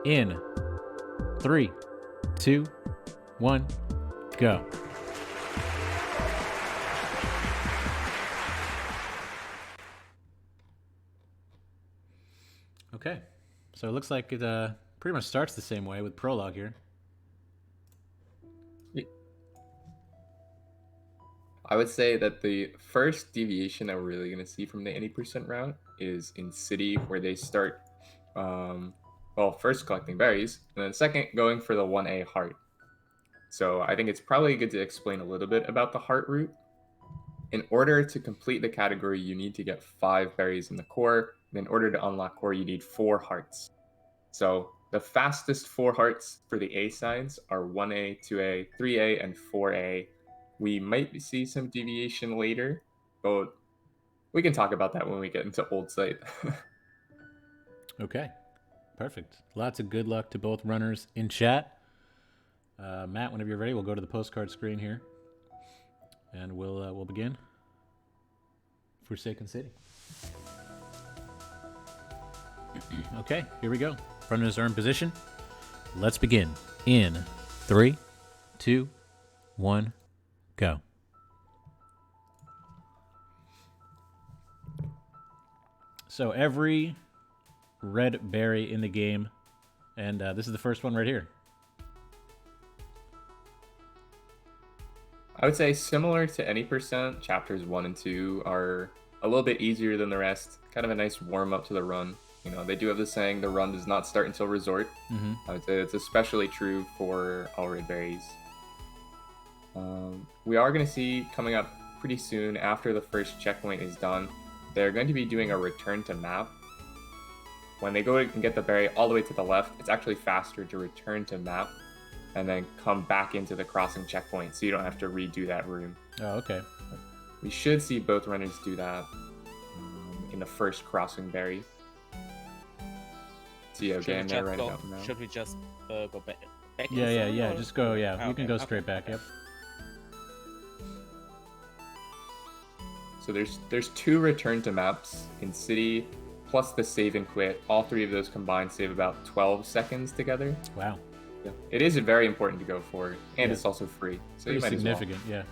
in 3, 2, 1, go. Okay, so it looks like it pretty much starts the same way with prologue here. I would say that the first deviation that we're really going to see from the 80% route is in City, where they start, first collecting berries, and then second, going for the 1A heart. So I think it's probably good to explain a little bit about the heart route. In order to complete the category, you need to get 5 berries in the core, and in order to unlock core, you need 4 hearts. So the fastest 4 hearts for the A sides are 1A, 2A, 3A, and 4A. We might see some deviation later, but we can talk about that when we get into Old Site. Okay, perfect. Lots of good luck to both runners in chat. Matt, whenever you're ready, we'll go to the postcard screen here, and we'll begin. Forsaken City. Okay, here we go. Runners are in position. Let's begin. In 3, 2, 1, go. So every red berry in the game, and this is the first one right here. I would say similar to any percent, chapters 1 and 2 are a little bit easier than the rest. Kind of a nice warm up to the run. You know, they do have the saying, the run does not start until resort. Mm-hmm. I would say it's especially true for all red berries. We are going to see coming up pretty soon after the first checkpoint is done, they're going to be doing a return to map. When they go and get the berry all the way to the left, it's actually faster to return to map and then come back into the crossing checkpoint, so you don't have to redo that room. Oh, okay. We should see both runners do that in the first crossing berry. Tiyo, get in there right about now. Should we just go back? Yeah. Just go. Yeah, Okay, you can go straight back. Yep. So there's 2 return to maps in City, plus the save and quit. All 3 of those combined save about 12 seconds together. Wow. Yeah. It is very important to go for, and Yeah. it's also free, so Pretty you might significant, as well.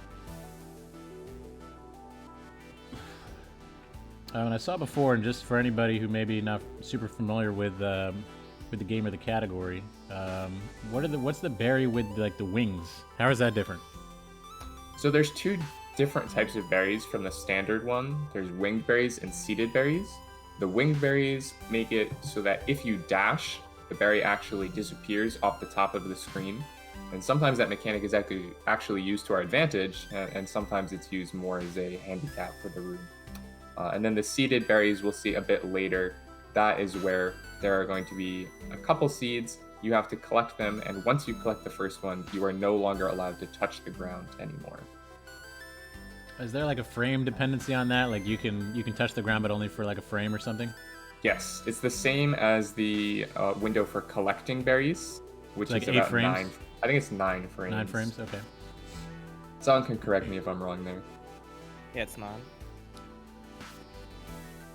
yeah. And I saw before, and just for anybody who may be not super familiar with the game or the category, what's the berry with like the wings? How is that different? So there's 2 different types of berries from the standard one. There's winged berries and seeded berries. The winged berries make it so that if you dash, the berry actually disappears off the top of the screen. And sometimes that mechanic is actually used to our advantage, and sometimes it's used more as a handicap for the room. And then the seeded berries we'll see a bit later. That is where there are going to be a couple seeds. You have to collect them, and once you collect the first one, you are no longer allowed to touch the ground anymore. Is there like a frame dependency on that? Like you can touch the ground, but only for like a frame or something? Yes, it's the same as the window for collecting berries, which like is 8 about frames? 9. I think it's 9 frames. 9 frames. Okay. Someone can correct me if I'm wrong there. Yeah, it's not.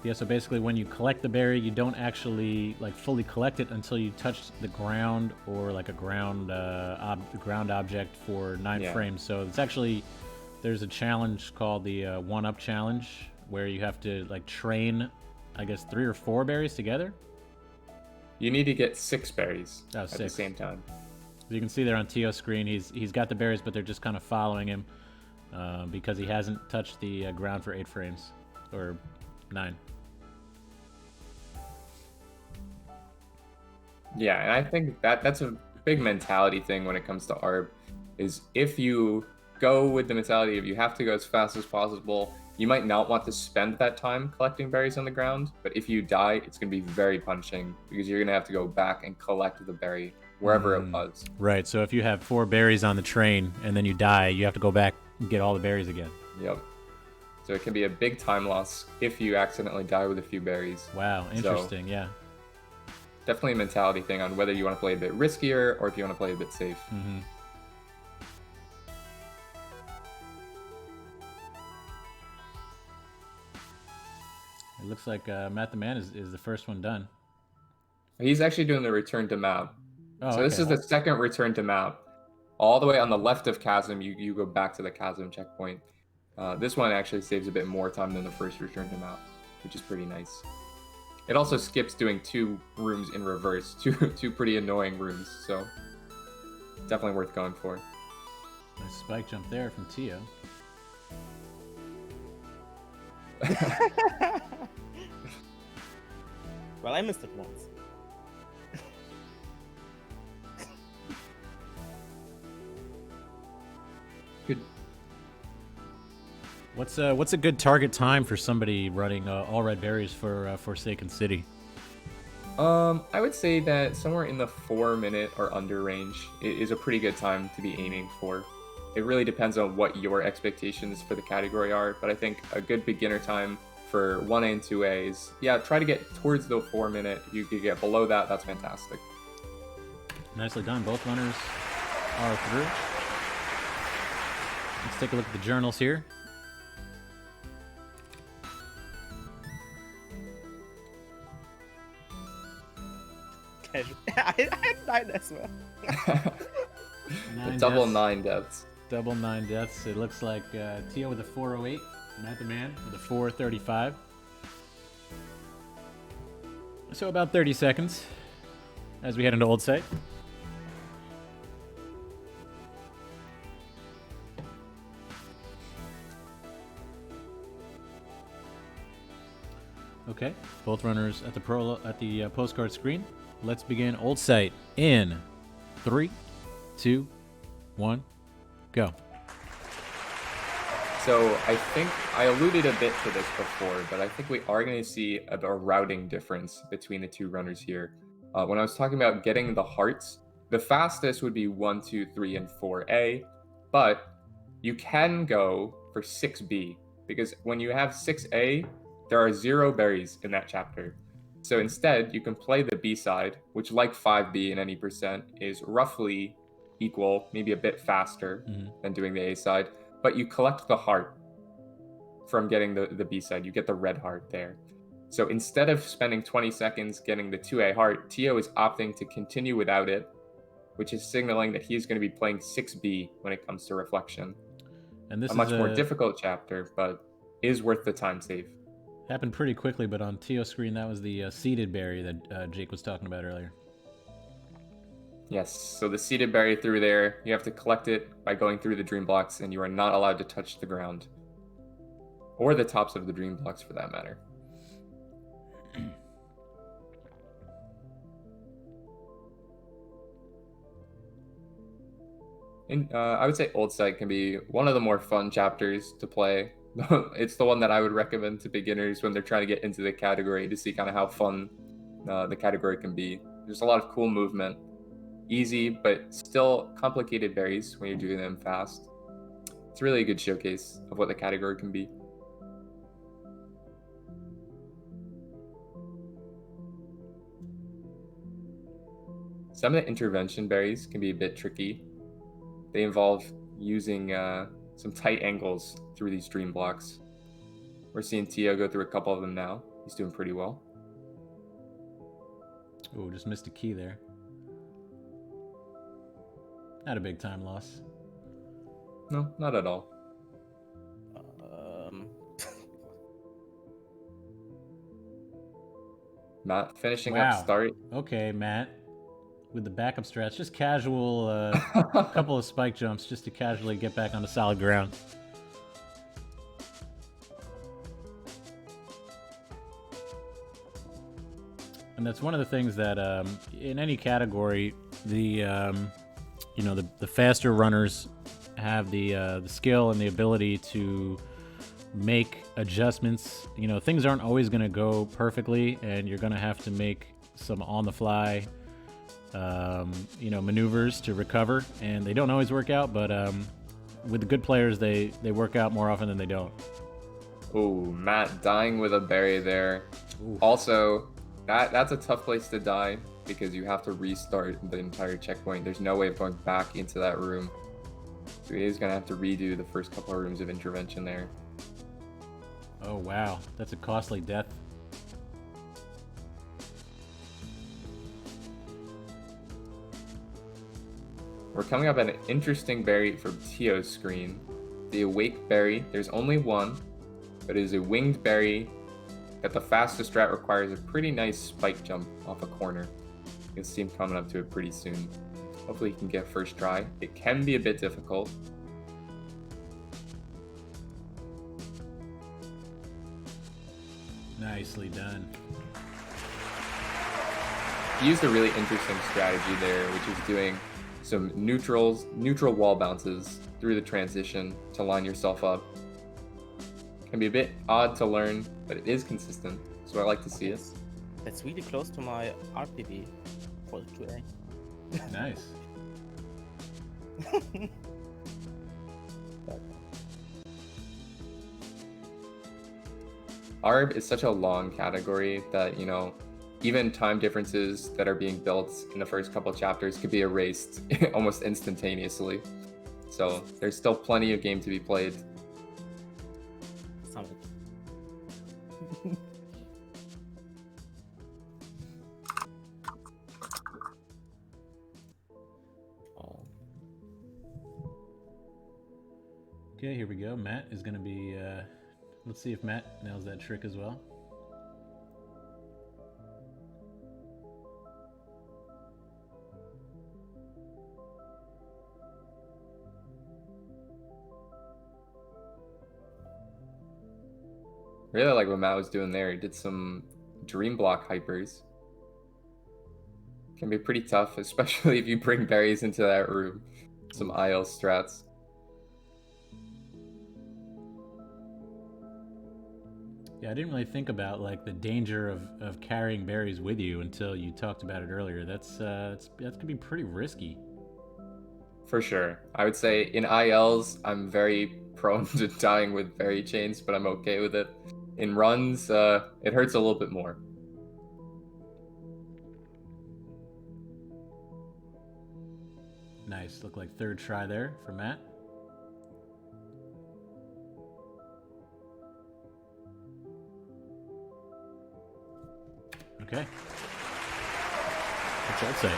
Yeah, so basically when you collect the berry, you don't actually like fully collect it until you touch the ground or like a ground object for 9 Yeah. frames. So it's actually, there's a challenge called the 1-up challenge where you have to like train, I guess, 3 or 4 berries together. You need to get 6 berries Oh, at the 6. same time. You can see there on Tiyo's screen, he's got the berries, but they're just kind of following him because he hasn't touched the ground for 8 frames or 9. Yeah, and I think that's a big mentality thing when it comes to ARB, is if you go with the mentality of you have to go as fast as possible, you might not want to spend that time collecting berries on the ground, but if you die, it's going to be very punishing because you're going to have to go back and collect the berry wherever it was. Right, so if you have 4 berries on the train and then you die, you have to go back and get all the berries again. Yep. So it can be a big time loss if you accidentally die with a few berries. Wow, interesting, yeah. Definitely a mentality thing on whether you want to play a bit riskier or if you want to play a bit safe. Mm-hmm. It looks like MattTheMan is the first one done. He's actually doing the return to map. Oh, So this is okay. the second return to map. All the way on the left of Chasm, you go back to the Chasm checkpoint. This one actually saves a bit more time than the first return to map, which is pretty nice. It also skips doing 2 rooms in reverse, two pretty annoying rooms, so definitely worth going for. Nice spike jump there from Tiyo. Well, I missed it once. Good. What's a good target time for somebody running all red berries for Forsaken City? I would say that somewhere in the 4-minute or under range is a pretty good time to be aiming for. It really depends on what your expectations for the category are, but I think a good beginner time for 1A and 2A is, yeah, try to get towards the 4-minute. If you could get below that, that's fantastic. Nicely done. Both runners are through. Let's take a look at the journals here. I had 9 as well. The double 9 deaths. Double 9 deaths. It looks like Tiyo with a 408, MattTheMan with a 435. So about 30 seconds as we head into Old Site. Okay, both runners at the postcard screen. Let's begin Old Site in 3, 2, 1, go. So I think I alluded a bit to this before, but I think we are going to see a routing difference between the 2 runners here. When I was talking about getting the hearts, the fastest would be 1, 2, 3, and 4A, but you can go for 6B, because when you have 6A, there are 0 berries in that chapter. So instead, you can play the B side, which, like 5B in any percent, is roughly equal, maybe a bit faster than doing the A side, but you collect the heart from getting the B side. You get the red heart there. So instead of spending 20 seconds getting the 2A heart, Tiyo is opting to continue without it, which is signaling that he's going to be playing 6B when it comes to Reflection. And this a is much more difficult chapter, but is worth the time save. Happened pretty quickly, but on Tiyo's screen, that was the seeded berry that Jake was talking about earlier. Yes, so the seeded berry through there, you have to collect it by going through the dream blocks, and you are not allowed to touch the ground. Or the tops of the dream blocks, for that matter. And I would say Old Site can be one of the more fun chapters to play. It's the one that I would recommend to beginners when they're trying to get into the category to see kind of how fun the category can be. There's a lot of cool movement. Easy, but still complicated berries when you're doing them fast. It's really a good showcase of what the category can be. Some of the intervention berries can be a bit tricky. They involve using some tight angles through these dream blocks. We're seeing Tiyo go through a couple of them now. He's doing pretty well. Oh, just missed a key there. Not a big time loss. No, not at all. Matt finishing up start. Okay, Matt. With the backup strats, just casual, couple of spike jumps just to casually get back onto solid ground. And that's one of the things that in any category, the faster runners have the skill and the ability to make adjustments. You know, things aren't always going to go perfectly, and you're going to have to make some on-the-fly maneuvers to recover, and they don't always work out, but with the good players, they work out more often than they don't. Oh, Matt dying with a berry there. Ooh. Also, that's a tough place to die because you have to restart the entire checkpoint. There's no way of going back into that room. So he is going to have to redo the first couple of rooms of intervention there. Oh, wow. That's a costly death. We're coming up at an interesting berry from Tiyo's screen. The Awake Berry. There's only one, but it is a winged berry that the fastest strat requires a pretty nice spike jump off a corner. You can see him coming up to it pretty soon. Hopefully he can get first try. It can be a bit difficult. Nicely done. He used a really interesting strategy there, which is doing some neutral wall bounces through the transition to line yourself up. Can be a bit odd to learn, but it is consistent, so I like to see it. That's really close to my RPB for the 2A. Nice. ARB is such a long category that, you know, even time differences that are being built in the first couple chapters could be erased almost instantaneously. So there's still plenty of game to be played. Summit. Okay, here we go. Matt is going to be, let's see if Matt nails that trick as well. Really like what Matt was doing there. He did some dream block hypers. Can be pretty tough, especially if you bring berries into that room. Some IL strats. Yeah, I didn't really think about like the danger of carrying berries with you until you talked about it earlier. That's gonna be pretty risky. For sure. I would say in ILs, I'm very prone to dying with berry chains, but I'm okay with it. In runs, it hurts a little bit more. Nice. Look like third try there for Matt. Okay. What's that say?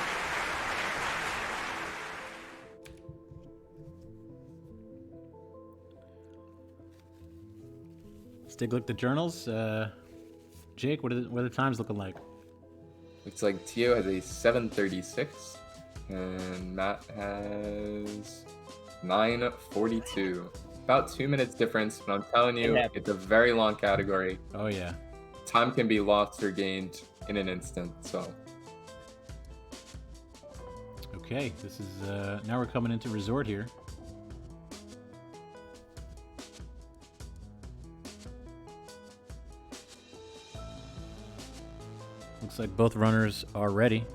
Let's take a look at the journals. Jake, what are the times looking like? Looks like Tiyo has a 7:36, and Matt has 9:42. About 2 minutes difference, but I'm telling you, it's a very long category. Oh yeah. Time can be lost or gained in an instant, so. Okay, this is, now we're coming into resort here. Looks like both runners are ready.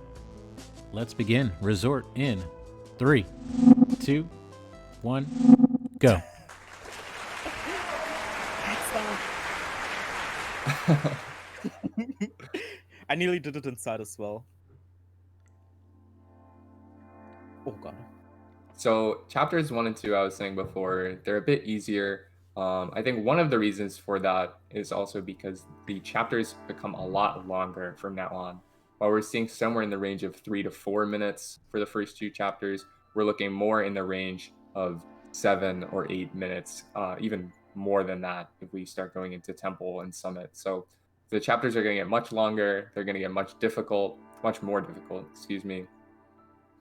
Let's begin. Resort in 3, 2, 1, go. I nearly did it inside as well. Oh god. So chapters 1 and 2, I was saying before, they're a bit easier. I think one of the reasons for that is also because the chapters become a lot longer from now on. While we're seeing somewhere in the range of 3 to 4 minutes for the first 2 chapters, we're looking more in the range of 7 or 8 minutes, even more than that if we start going into Temple and Summit. So the chapters are going to get much longer. They're going to get much more difficult, excuse me.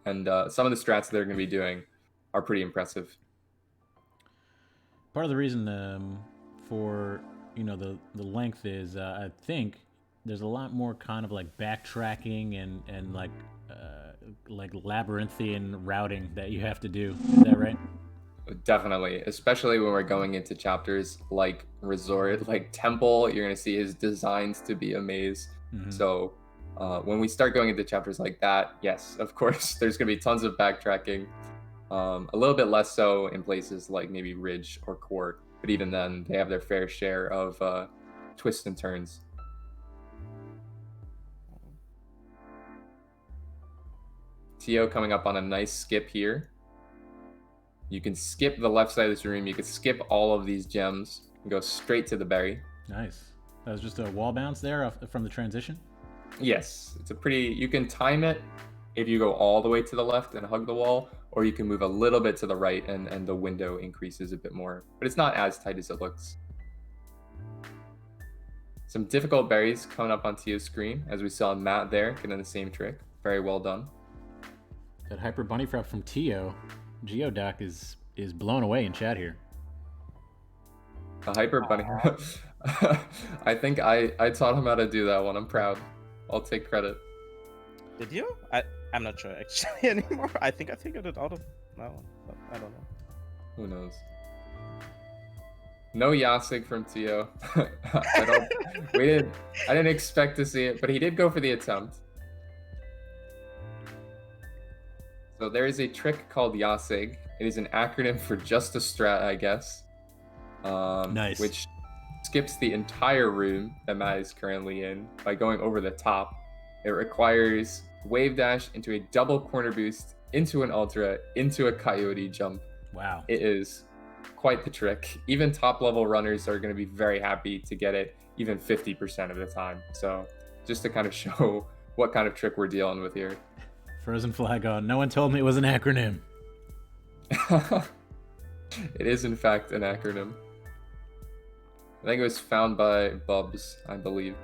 And some of the strats they're going to be doing are pretty impressive. Part of the reason for the length is I think there's a lot more kind of like backtracking and like labyrinthian routing that you have to do. Is that right? Definitely, especially when we're going into chapters like Resort, like Temple. You're going to see his designs to be a maze. Mm-hmm. So when we start going into chapters like that, yes, of course, there's going to be tons of backtracking. A little bit less so in places like maybe Ridge or Court, but even then, they have their fair share of twists and turns. Tiyo coming up on a nice skip here. You can skip the left side of this room. You can skip all of these gems and go straight to the berry. Nice. That was just a wall bounce there from the transition? Yes. It's a pretty... You can time it if you go all the way to the left and hug the wall, or you can move a little bit to the right and the window increases a bit more, but it's not as tight as it looks. Some difficult berries coming up on Tiyo's screen, as we saw Matt there getting the same trick. Very well done. That Hyper Bunny Frap from Tiyo, Geodoc is blown away in chat here. The Hyper Bunny. I think I taught him how to do that one. I'm proud. I'll take credit. Did you? I'm not sure actually anymore. I think I figured it out of that one, but I don't know. Who knows? No Yasig from Tiyo. I didn't expect to see it, but he did go for the attempt. So there is a trick called Yasig. It is an acronym for just a strat, I guess. Nice. Which skips the entire room that Matt is currently in by going over the top. It requires wave dash into a double corner boost, into an ultra, into a coyote jump. Wow. It is quite the trick. Even top level runners are going to be very happy to get it even 50% of the time. So just to kind of show what kind of trick we're dealing with here. Frozen flag on. No one told me it was an acronym. It is in fact an acronym. I think it was found by Bubs, I believe.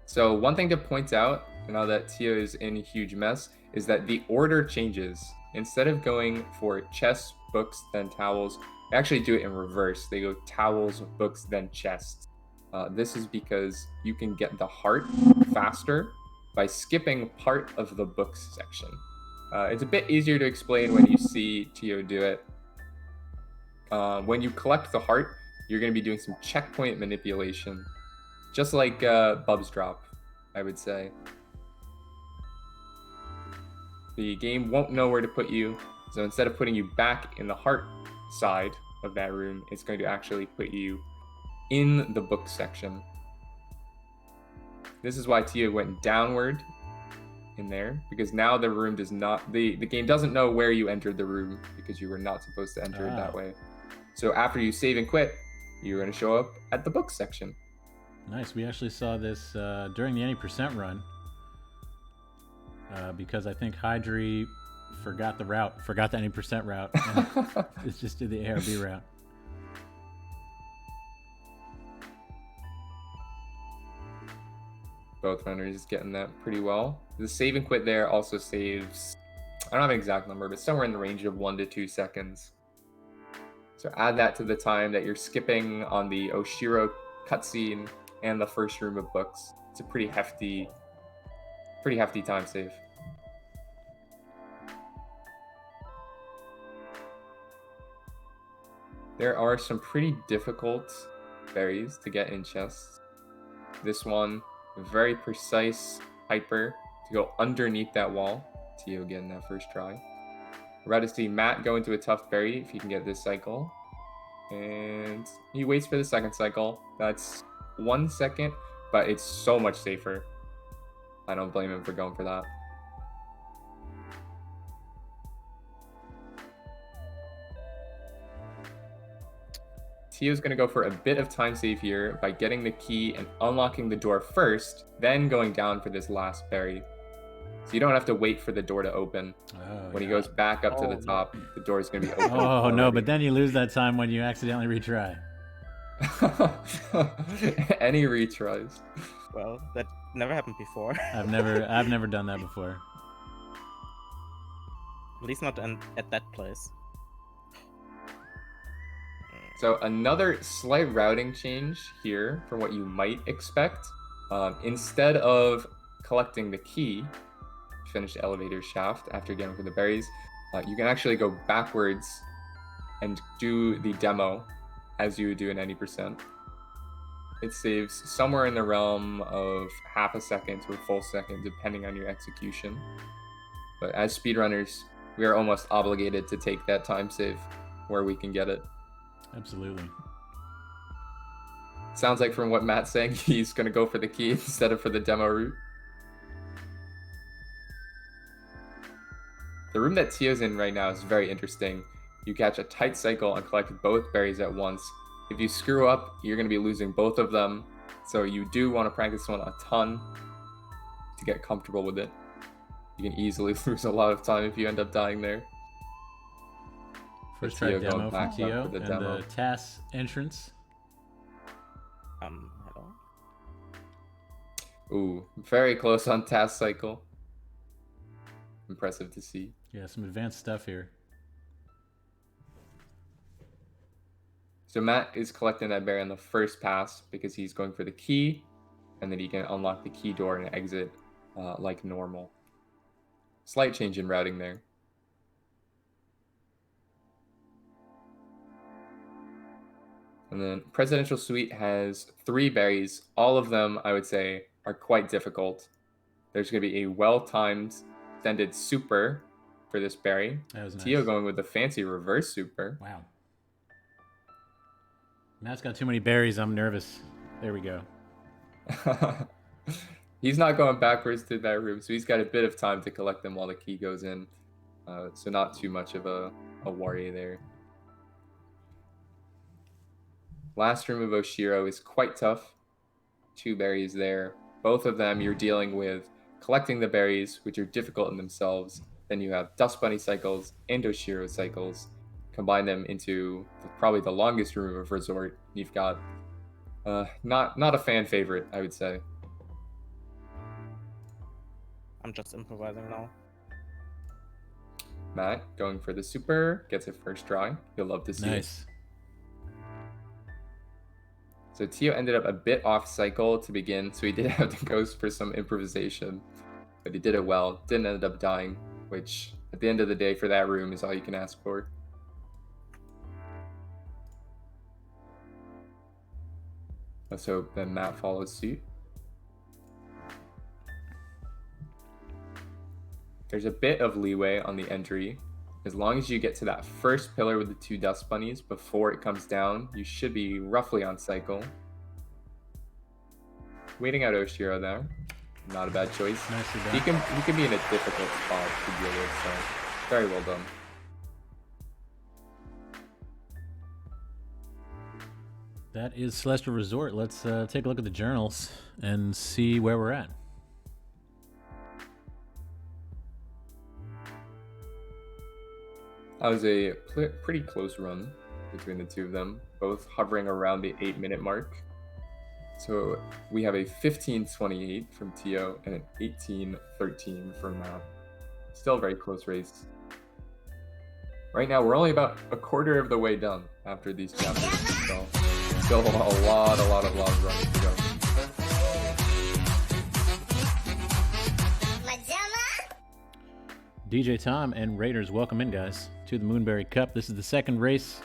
So one thing to point out, now that Tiyo is in a huge mess, is that the order changes. Instead of going for chests, books, then towels, they actually do it in reverse. They go towels, books, then chests. This is because you can get the heart faster by skipping part of the books section. It's a bit easier to explain when you see Tiyo do it. When you collect the heart, you're going to be doing some checkpoint manipulation. Just like Bub's drop, I would say. The game won't know where to put you, so instead of putting you back in the heart side of that room, it's going to actually put you in the book section. This is why Tiyo went downward in there, because now the room does not, the game doesn't know where you entered the room because you were not supposed to enter it that way. So after you save and quit, you're going to show up at the book section. Nice. We actually saw this during the any percent run. Because I think Hydri forgot the any percent route. And it's just did the ARB route. Both runners getting that pretty well. The save and quit there also saves, I don't have an exact number, but somewhere in the range of 1 to 2 seconds. So add that to the time that you're skipping on the Oshiro cutscene and the first room of books. It's a pretty hefty time save. There are some pretty difficult berries to get in chests. This one, very precise hyper to go underneath that wall. Tiyo getting that first try. We're about to see Matt go into a tough berry if he can get this cycle. And he waits for the second cycle. That's 1 second, but it's so much safer. I don't blame him for going for that. Tiyo's going to go for a bit of time save here by getting the key and unlocking the door first, then going down for this last berry. So you don't have to wait for the door to open. When he goes back up to the top, the door is going to be open. Oh, no, but then you lose that time when you accidentally retry. Any retries. Well, that never happened before. I've never done that before. At least not at that place. So another slight routing change here from what you might expect. Instead of collecting the key, finish the elevator shaft after getting for the berries, you can actually go backwards and do the demo as you would do in any percent. It saves somewhere in the realm of half a second to a full second, depending on your execution. But as speedrunners, we are almost obligated to take that time save where we can get it. Absolutely. Sounds like from what Matt's saying, he's going to go for the key instead of for the demo route. The room that Tiyo's in right now is very interesting. You catch a tight cycle and collect both berries at once. If you screw up, you're going to be losing both of them. So you do want to practice one a ton to get comfortable with it. You can easily lose a lot of time if you end up dying there. First Tiyo try demo going from back up Tiyo for the and demo. the TAS entrance. Hello. Ooh, very close on task cycle. Impressive to see. Yeah, some advanced stuff here. So Matt is collecting that berry on the first pass because he's going for the key, and then he can unlock the key door and exit like normal. Slight change in routing there. And then Presidential Suite has 3 berries. All of them, I would say, are quite difficult. There's going to be a well-timed extended super for this berry. That was nice. Tiyo going with the fancy reverse super. Wow. Matt's got too many berries. I'm nervous. There we go. He's not going backwards to that room, so he's got a bit of time to collect them while the key goes in. So not too much of a worry there. Last room of Oshiro is quite tough. 2 berries there. Both of them you're dealing with collecting the berries, which are difficult in themselves. Then you have Dust Bunny cycles and Oshiro cycles. Combine them into probably the longest room of Resort. You've got not a fan favorite, I would say. I'm just improvising now. Matt going for the super, gets it first try. You'll love to see Nice. it. So Tiyo ended up a bit off cycle to begin, so he did have to go for some improvisation. But he did it well, didn't end up dying, which at the end of the day for that room is all you can ask for. Let's hope that Matt follows suit. There's a bit of leeway on the entry. As long as you get to that first pillar with the 2 dust bunnies before it comes down, you should be roughly on cycle. Waiting out Oshiro there. Not a bad choice. Nicely done. He can be in a difficult spot to deal with, so very well done. That is Celestial Resort. Let's take a look at the journals and see where we're at. That was a pretty close run between the 2 of them, both hovering around the 8-minute mark. So we have a 15:28 from Tiyo and an 18:13 from Matt. Still a very close race. Right now, we're only about a quarter of the way done after these chapters, so still a lot of long runs to go. DJ Tom and Raiders, welcome in, guys, to the Moonberry Cup. This is the second race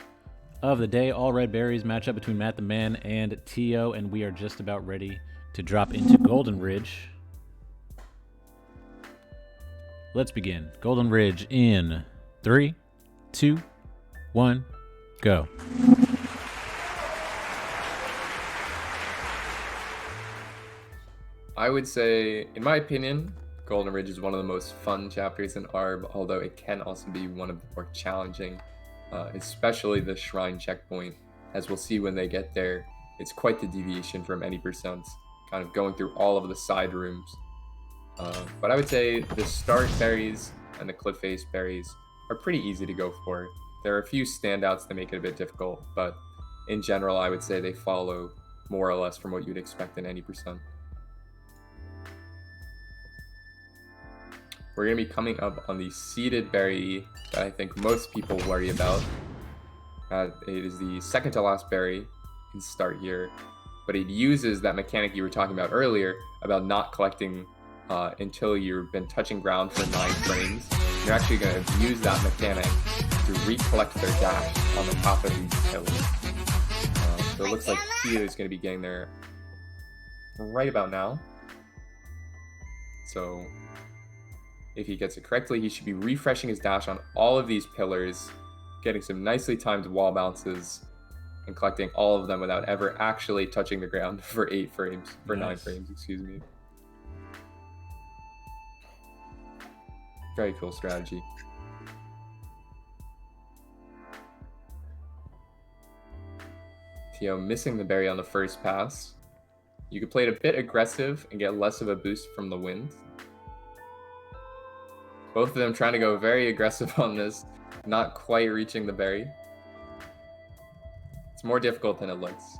of the day. All red berries match up between MattTheMan and Tiyo, and we are just about ready to drop into Golden Ridge. Let's begin. Golden Ridge in 3, 2, 1, go. I would say, in my opinion, Golden Ridge is one of the most fun chapters in ARB, although it can also be one of the more challenging, especially the Shrine checkpoint. As we'll see when they get there, it's quite the deviation from any percent, kind of going through all of the side rooms. But I would say the start berries and the cliff face berries are pretty easy to go for. There are a few standouts that make it a bit difficult, but in general, I would say they follow more or less from what you'd expect in any percent. We're going to be coming up on the seeded berry that I think most people worry about. It is the second to last berry in start here, but it uses that mechanic you were talking about earlier about not collecting until you've been touching ground for 9 frames. You're actually going to use that mechanic to recollect their dash on the top of these pillars. So it looks like Tiyo is going to be getting there right about now. So if he gets it correctly, he should be refreshing his dash on all of these pillars, getting some nicely timed wall bounces, and collecting all of them without ever actually touching the ground for 8 frames, for Nice. 9 frames, excuse me. Very cool strategy. Tiyo missing the berry on the first pass. You could play it a bit aggressive and get less of a boost from the wind. Both of them trying to go very aggressive on this, not quite reaching the berry. It's more difficult than it looks.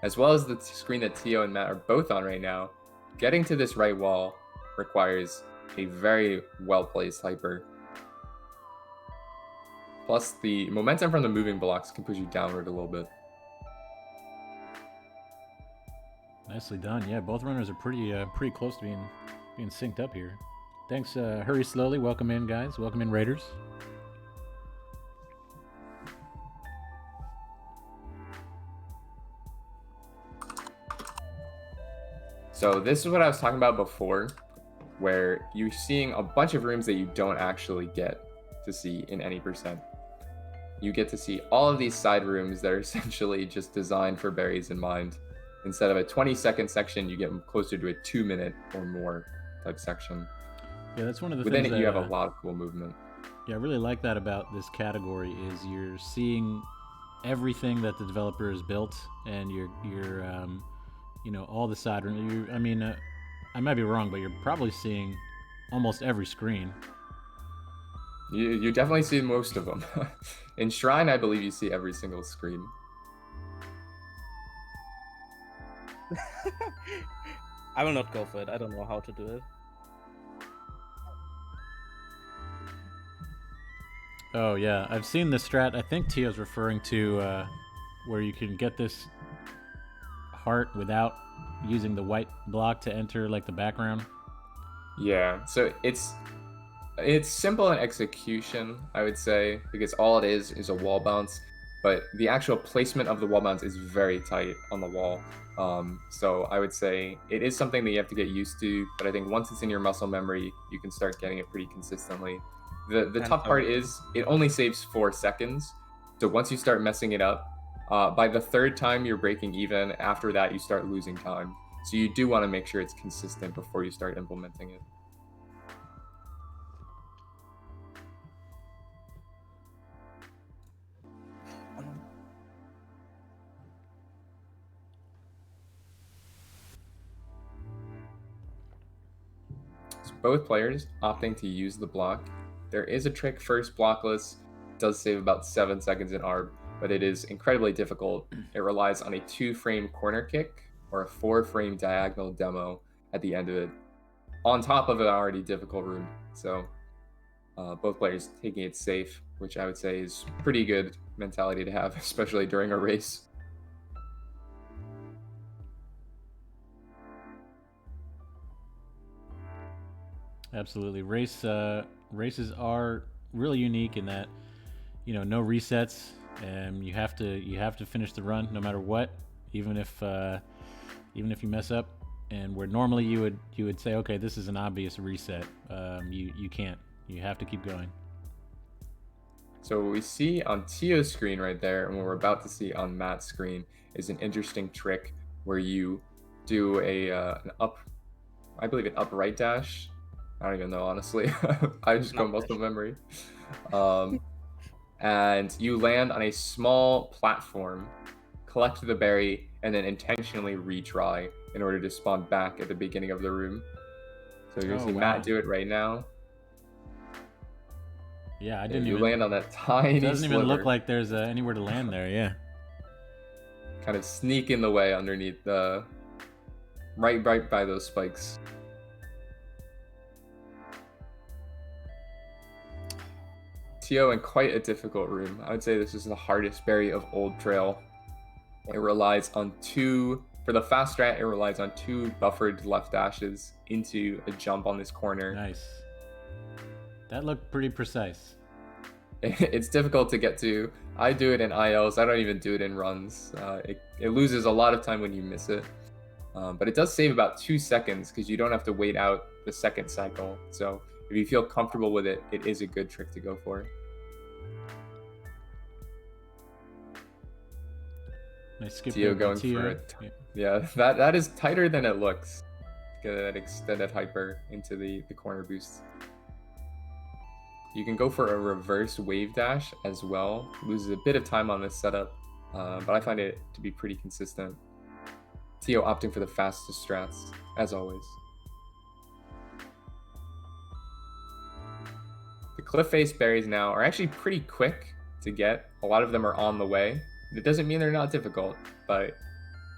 As well as the screen that Tiyo and Matt are both on right now, getting to this right wall requires a very well-placed hyper. Plus, the momentum from the moving blocks can push you downward a little bit. Nicely done. Yeah, both runners are pretty close to being synced up here. Thanks. Hurry slowly. Welcome in, guys. Welcome in, Raiders. So this is what I was talking about before, where you're seeing a bunch of rooms that you don't actually get to see in any percent. You get to see all of these side rooms that are essentially just designed for berries in mind. Instead of a 20-second section, you get closer to a 2-minute or more type section. Yeah, that's one of the Within things it, that you have a lot of cool movement. Yeah, I really like that about this category is you're seeing everything that the developer has built, and you're you know, all the side rooms. I mean, I might be wrong, but you're probably seeing almost every screen. You definitely see most of them. In Shrine, I believe you see every single screen. I will not go for it. I don't know how to do it. Oh yeah, I've seen the strat. I think Tiyo's referring to where you can get this heart without using the white block to enter like the background. Yeah, so it's simple in execution, I would say, because all it is a wall bounce, but the actual placement of the wall bounce is very tight on the wall. So I would say it is something that you have to get used to, but I think once it's in your muscle memory, you can start getting it pretty consistently. The tough part is it only saves 4 seconds, so once you start messing it up, by the 3rd time you're breaking even, after that you start losing time. So you do want to make sure it's consistent before you start implementing it. So both players opting to use the block. There is a trick first blockless. It does save about 7 seconds in ARB, but it is incredibly difficult. It relies on a 2-frame corner kick or a 4-frame diagonal demo at the end of it, on top of an already difficult room. So both players taking it safe, which I would say is pretty good mentality to have, especially during a race. Absolutely. Races are really unique in that, you know, no resets, and you have to finish the run no matter what, even if you mess up. And where normally you would say, okay, this is an obvious reset, you can't. You have to keep going. So what we see on Tiyo's screen right there, and what we're about to see on Matt's screen, is an interesting trick where you do an upright dash. I don't even know, honestly. I just go muscle memory. And you land on a small platform, collect the berry, and then intentionally retry in order to spawn back at the beginning of the room. So you're gonna see Matt do it right now. Yeah, I didn't you even land on that tiny It doesn't even sliver. look like there's anywhere to land there, yeah. Kind of sneak in the way underneath the right by those spikes. Tiyo in quite a difficult room. I would say this is the hardest berry of Old Trail. It relies on for the fast strat, it relies on 2 buffered left dashes into a jump on this corner. Nice. That looked pretty precise. It's difficult to get to. I do it in ILs. I don't even do it in runs. It loses a lot of time when you miss it. But it does save about 2 seconds because you don't have to wait out the second cycle. So if you feel comfortable with it, it is a good trick to go for. Nice skip Tiyo going for it. Yeah, that is tighter than it looks. Get that extended hyper into the corner boost. You can go for a reverse wave dash as well. Loses a bit of time on this setup, but I find it to be pretty consistent. Tiyo opting for the fastest strats, as always. cliff face berries now are actually pretty quick to get. A lot of them are on the way. It doesn't mean they're not difficult, but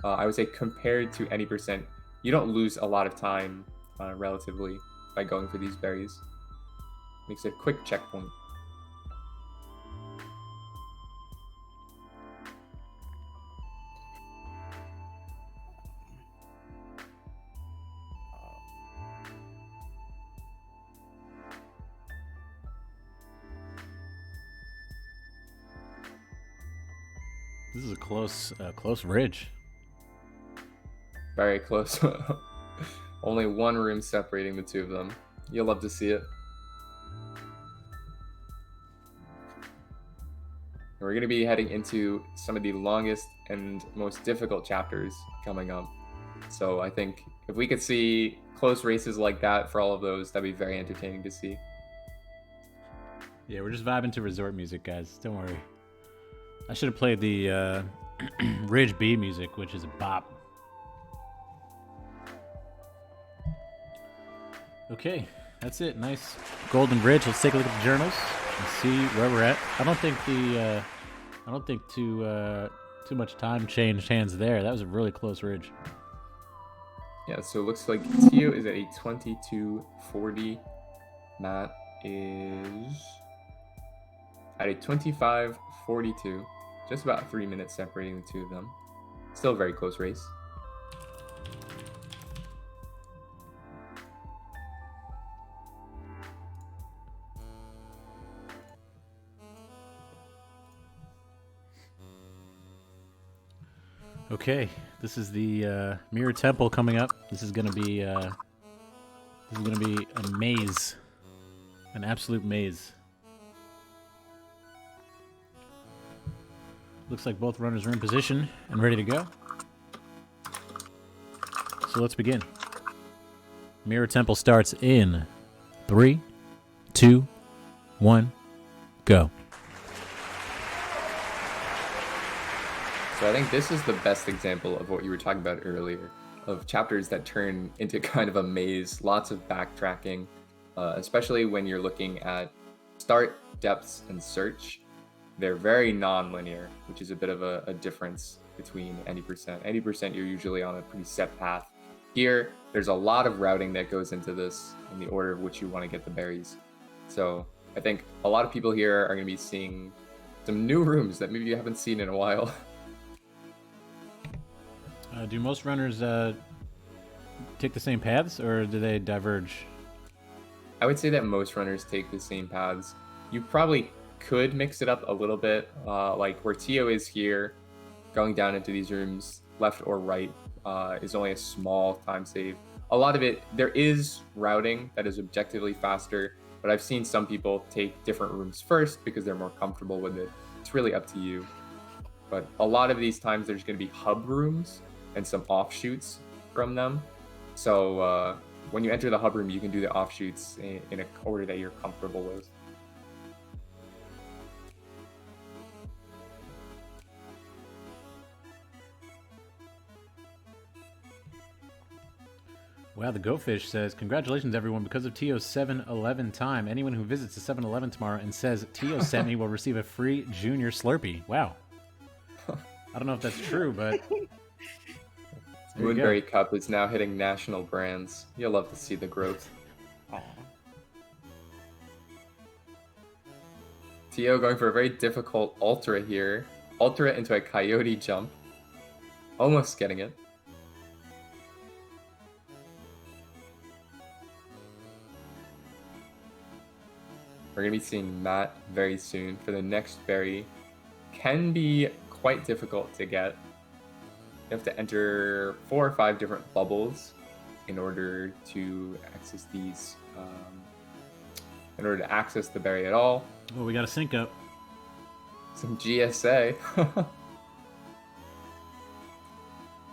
I would say compared to any percent, you don't lose a lot of time relatively by going for these berries. Makes it a quick checkpoint. This is a close ridge. Very close. Only one room separating the two of them. You'll love to see it. We're going to be heading into some of the longest and most difficult chapters coming up. So I think if we could see close races like that for all of those, that'd be very entertaining to see. Yeah, we're just vibing to resort music, guys. Don't worry. I should have played the Ridge B music, which is a bop. Okay, that's it. Nice golden bridge. Let's take a look at the journals and see where we're at. I don't think too much time changed hands there. That was a really close ridge. Yeah, so it looks like Tiyo is at a 22:40. Matt is at a 25:42. Just about 3 minutes separating the two of them. Still a very close race. Okay, this is the Mirror Temple coming up. This is gonna be a maze, an absolute maze. Looks like both runners are in position and ready to go. So let's begin. Mirror Temple starts in 3, 2, 1, go. So I think this is the best example of what you were talking about earlier, of chapters that turn into kind of a maze, lots of backtracking, especially when you're looking at start, depths, and search. They're very non-linear, which is a bit of a difference between any percent. Any percent, you're usually on a pretty set path. Here, there's a lot of routing that goes into this in the order of which you want to get the berries. So I think a lot of people here are going to be seeing some new rooms that maybe you haven't seen in a while. Do most runners take the same paths, or do they diverge? I would say that most runners take the same paths. You probably could mix it up a little bit, like where Tiyo is here, going down into these rooms, left or right, is only a small time save. A lot of it, there is routing that is objectively faster, but I've seen some people take different rooms first because they're more comfortable with it. It's really up to you. But a lot of these times there's going to be hub rooms and some offshoots from them. So when you enter the hub room, you can do the offshoots in an order that you're comfortable with. Wow, the Goatfish says, congratulations everyone, because of Tiyo's 7-Eleven time. Anyone who visits the 7-Eleven tomorrow and says Tiyo sent me will receive a free Junior Slurpee. Wow. I don't know if that's true, but... Moonberry Cup is now hitting national brands. You'll love to see the growth. Aww. Tiyo going for a very difficult Ultra here. Ultra into a Coyote jump. Almost getting it. We're going to be seeing Matt very soon for the next berry. Can be quite difficult to get. You have to enter 4 or 5 different bubbles in order to access these. In order to access the berry at all. Oh, we got a sync up. Some GSA.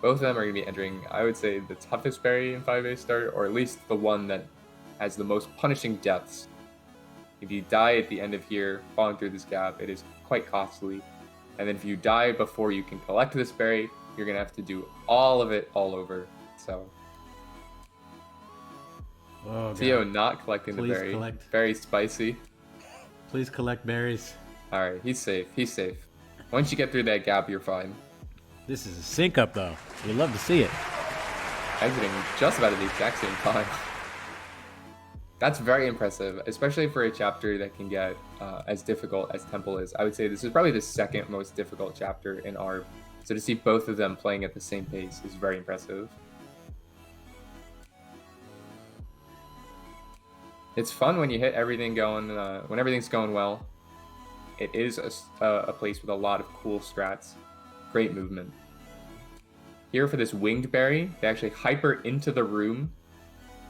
Both of them are going to be entering, I would say, the toughest berry in 5A start, or at least the one that has the most punishing deaths. If you die at the end of here, falling through this gap, it is quite costly. And then if you die before you can collect this berry, you're going to have to do all of it all over. So, Oh, Tiyo not collecting Please the berry. collect. Very spicy. Please collect berries. All right, he's safe. He's safe. Once you get through that gap, you're fine. This is a sync up, though. We love to see it. Exiting just about at the exact same time. That's very impressive, especially for a chapter that can get as difficult as Temple is. I would say this is probably the second most difficult chapter in ARB. So to see both of them playing at the same pace is very impressive. It's fun when you hit everything going, when everything's going well. It is a place with a lot of cool strats. Great movement. Here for this winged berry, they actually hyper into the room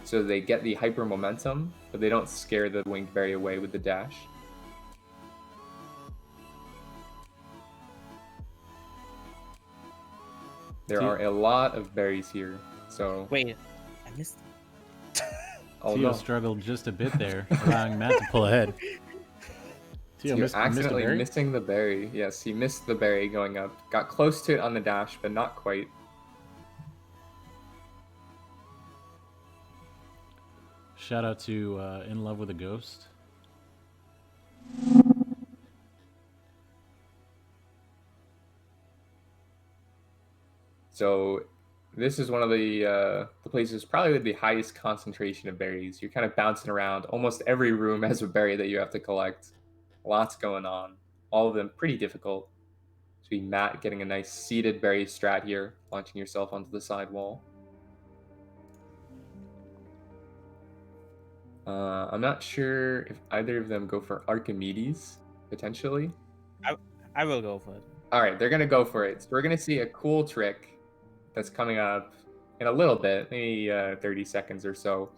so they get the hyper momentum, but they don't scare the winged berry away with the dash. There are a lot of berries here, so... Wait, I missed. Oh, Tiyo no. struggled just a bit there, allowing Matt to pull ahead. Tiyo You're missed a accidentally berry? missing the berry. Yes, he missed the berry going up. Got close to it on the dash, but not quite. Shout out to In Love with a Ghost. So this is one of the places probably with the highest concentration of berries. You're kind of bouncing around. Almost every room has a berry that you have to collect. Lots going on. All of them pretty difficult. So Matt getting a nice seated berry strat here, launching yourself onto the side wall. I'm not sure if either of them go for Archimedes, potentially. I will go for it. All right, they're going to go for it. So we're going to see a cool trick that's coming up in a little bit, maybe 30 seconds or so.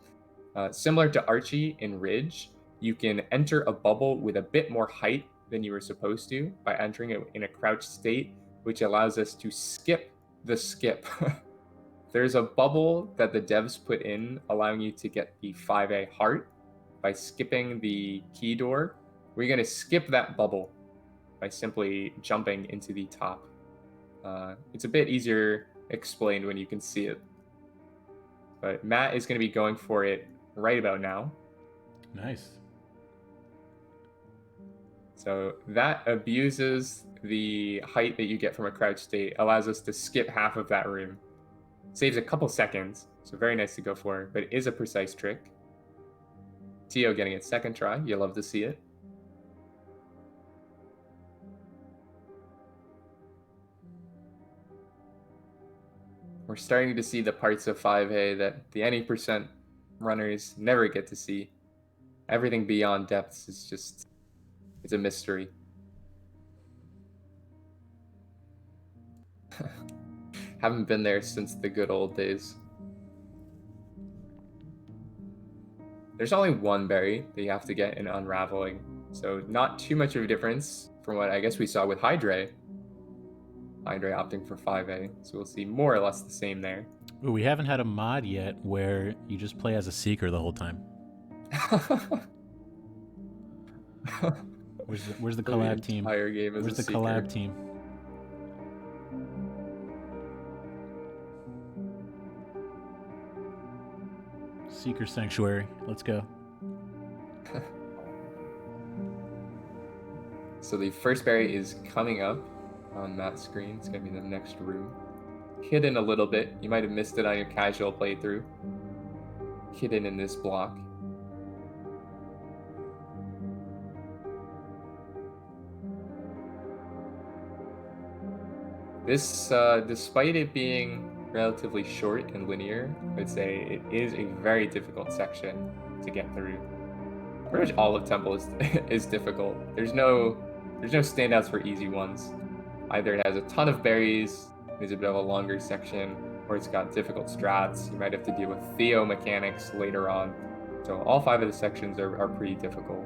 Similar to Archie in Ridge, you can enter a bubble with a bit more height than you were supposed to by entering it in a crouched state, which allows us to skip the skip. There's a bubble that the devs put in, allowing you to get the 5A heart by skipping the key door. We're going to skip that bubble by simply jumping into the top. It's a bit easier explained when you can see it. But Matt is going to be going for it right about now. Nice. So that abuses the height that you get from a crouch state, allows us to skip half of that room. Saves a couple seconds, so very nice to go for, but it is a precise trick. Tiyo getting its second try, you love to see it. We're starting to see the parts of 5A that the any percent runners never get to see. Everything beyond depths is just, it's a mystery. Haven't been there since the good old days. There's only one berry that you have to get in Unraveling, so not too much of a difference from what I guess we saw with Hydre. Hydre opting for 5A, so we'll see more or less the same there. Ooh, we haven't had a mod yet where you just play as a Seeker the whole time. Where's the collab team? Entire game as Where's a the Seeker. collab team? Seeker Sanctuary. Let's go. So the first berry is coming up on Matt's screen. It's going to be the next room. Hidden a little bit. You might have missed it on your casual playthrough. Hidden in this block. This, despite it being relatively short and linear, I'd say it is a very difficult section to get through. Pretty much all of Temple is difficult. There's no standouts for easy ones. Either it has a ton of berries, there's a bit of a longer section, or it's got difficult strats. You might have to deal with Tiyo mechanics later on. So all 5 of the sections are pretty difficult.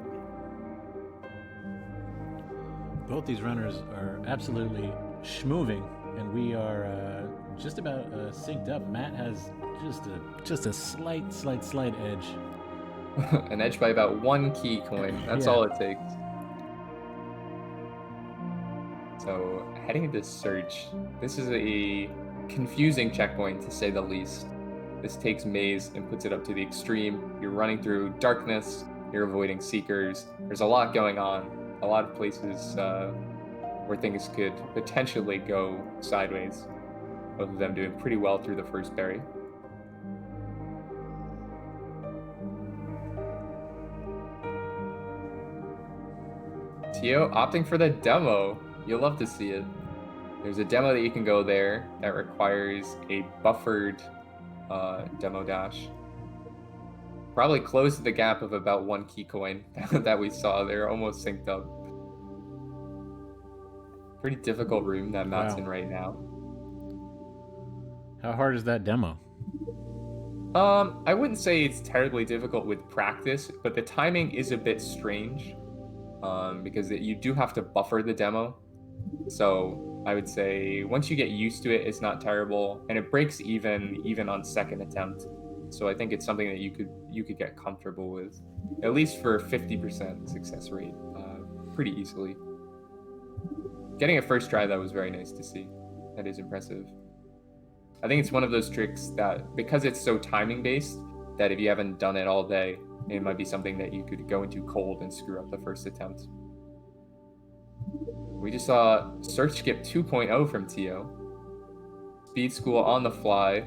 Both these runners are absolutely schmoving, and we are just about synced up. Matt has just a slight edge. An edge by about 1 key coin. That's Yeah. all it takes. So heading into Search, this is a confusing checkpoint to say the least. This takes Maze and puts it up to the extreme. You're running through darkness, You're avoiding seekers. There's a lot going on. A lot of places where things could potentially go sideways. Both of them doing pretty well through the first berry. Tiyo opting for the demo. You'll love to see it. There's a demo that you can go there that requires a buffered demo dash. Probably closed the gap of about 1 key coin that we saw. They're almost synced up. Pretty difficult room that Matt's in right now. How hard is that demo? I wouldn't say it's terribly difficult with practice, but the timing is a bit strange because you do have to buffer the demo. So I would say once you get used to it, it's not terrible, and it breaks even on second attempt. So I think it's something that you could get comfortable with, at least for 50% success rate, pretty easily. Getting a first try, that was very nice to see. That is impressive. I think it's one of those tricks that, because it's so timing based, that if you haven't done it all day, it might be something that you could go into cold and screw up the first attempt. We just saw Search Skip 2.0 from Tiyo. Speed School on the fly.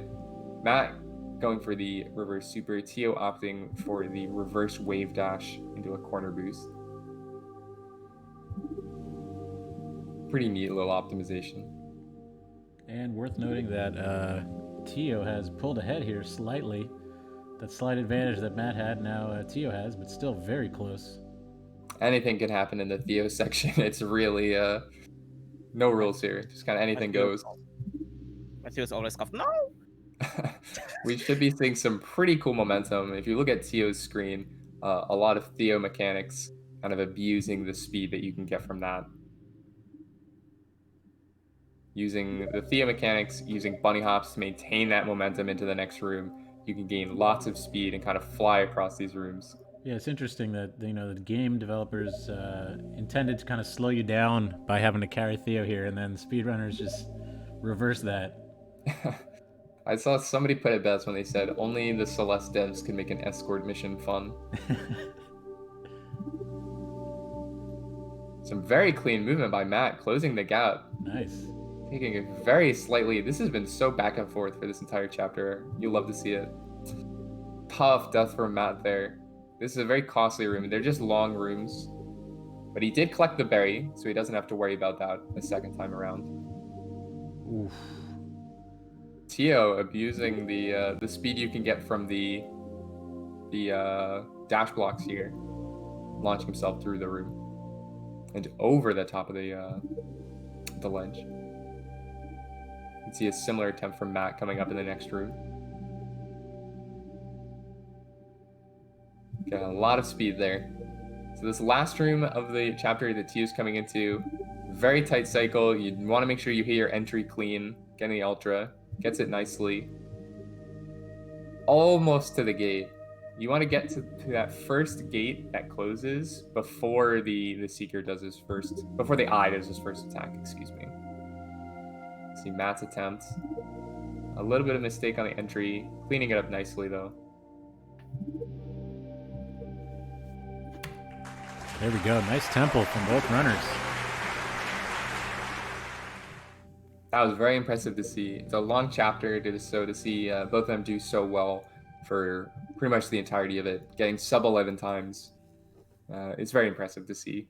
Matt going for the reverse super. Tiyo opting for the reverse wave dash into a corner boost. Pretty neat little optimization. And worth noting that Tiyo has pulled ahead here slightly. That slight advantage that Matt had, now Tiyo has, but still very close. Anything can happen in the Tiyo section. It's really no rules here. Just kind of anything goes. Matthew's always off. No! We should be seeing some pretty cool momentum. If you look at Tiyo's screen, a lot of Tiyo mechanics kind of abusing the speed that you can get from that. Using the Tiyo mechanics, using bunny hops to maintain that momentum into the next room, you can gain lots of speed and kind of fly across these rooms. Yeah, it's interesting that the game developers intended to kind of slow you down by having to carry Tiyo here, and then speedrunners just reverse that. I saw somebody put it best when they said only the Celeste devs can make an escort mission fun. Some very clean movement by Matt, closing the gap. Nice. Taking it very slightly. This has been so back and forth for this entire chapter. You'll love to see it. Tough death from Matt there. This is a very costly room. They're just long rooms. But he did collect the berry, so he doesn't have to worry about that the second time around. Oof. Tiyo abusing the speed you can get from the dash blocks here, launching himself through the room and over the top of the ledge. You can see a similar attempt from Matt coming up in the next room. Got a lot of speed there. So this last room of the chapter that Tiyo's coming into, very tight cycle. You want to make sure you hit your entry clean. Getting the ultra. Gets it nicely. Almost to the gate. You want to get to that first gate that closes before the Seeker does his first... Before the Eye does his first attack, excuse me. See Matt's attempt. A little bit of mistake on the entry. Cleaning it up nicely, though. There we go. Nice tempo from both runners. That was very impressive to see. It's a long chapter, so to see both of them do so well for pretty much the entirety of it, getting sub 11 times. It's very impressive to see.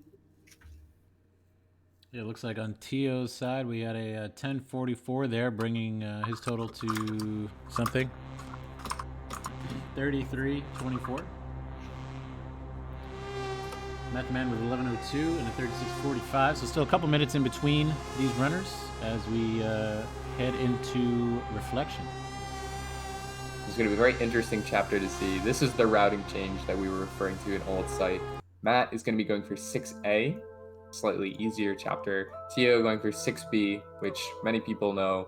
Yeah, it looks like on Tiyo's side, we had a 1044 there, bringing his total to something. 33.24. MattTheMan with 11:02 and a 36:45. So still a couple minutes in between these runners as we head into reflection. It's going to be a very interesting chapter to see. This is the routing change that we were referring to in Old Site. Matt is going to be going for 6A, slightly easier chapter. Tiyo going for 6B, which many people know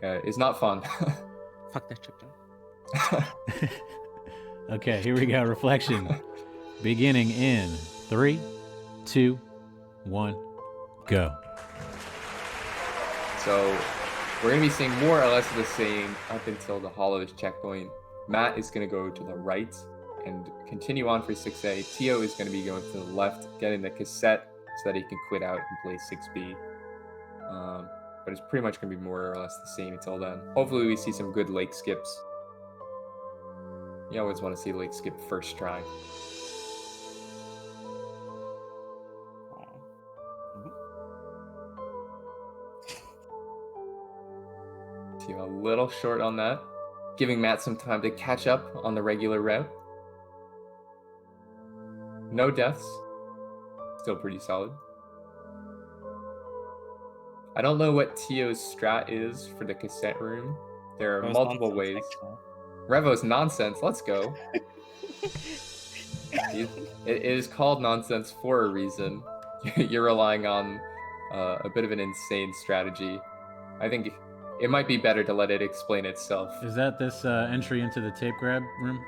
is not fun. Fuck that chapter. Okay, here we go. Reflection. Beginning in 3, 2, 1, go. So we're going to be seeing more or less of the same up until the Hollows checkpoint. Matt is going to go to the right and continue on for 6A. Tiyo is going to be going to the left, getting the cassette so that he can quit out and play 6B. But it's pretty much going to be more or less the same until then. Hopefully we see some good lake skips. You always want to see lake skip first try. Tiyo a little short on that, giving Matt some time to catch up on the regular route. No deaths. Still pretty solid. I don't know what Tiyo's strat is for the cassette room. There are multiple ways. Revo's nonsense. Let's go. It is called nonsense for a reason. You're relying on a bit of an insane strategy. I think it might be better to let it explain itself. Is that this entry into the tape grab room?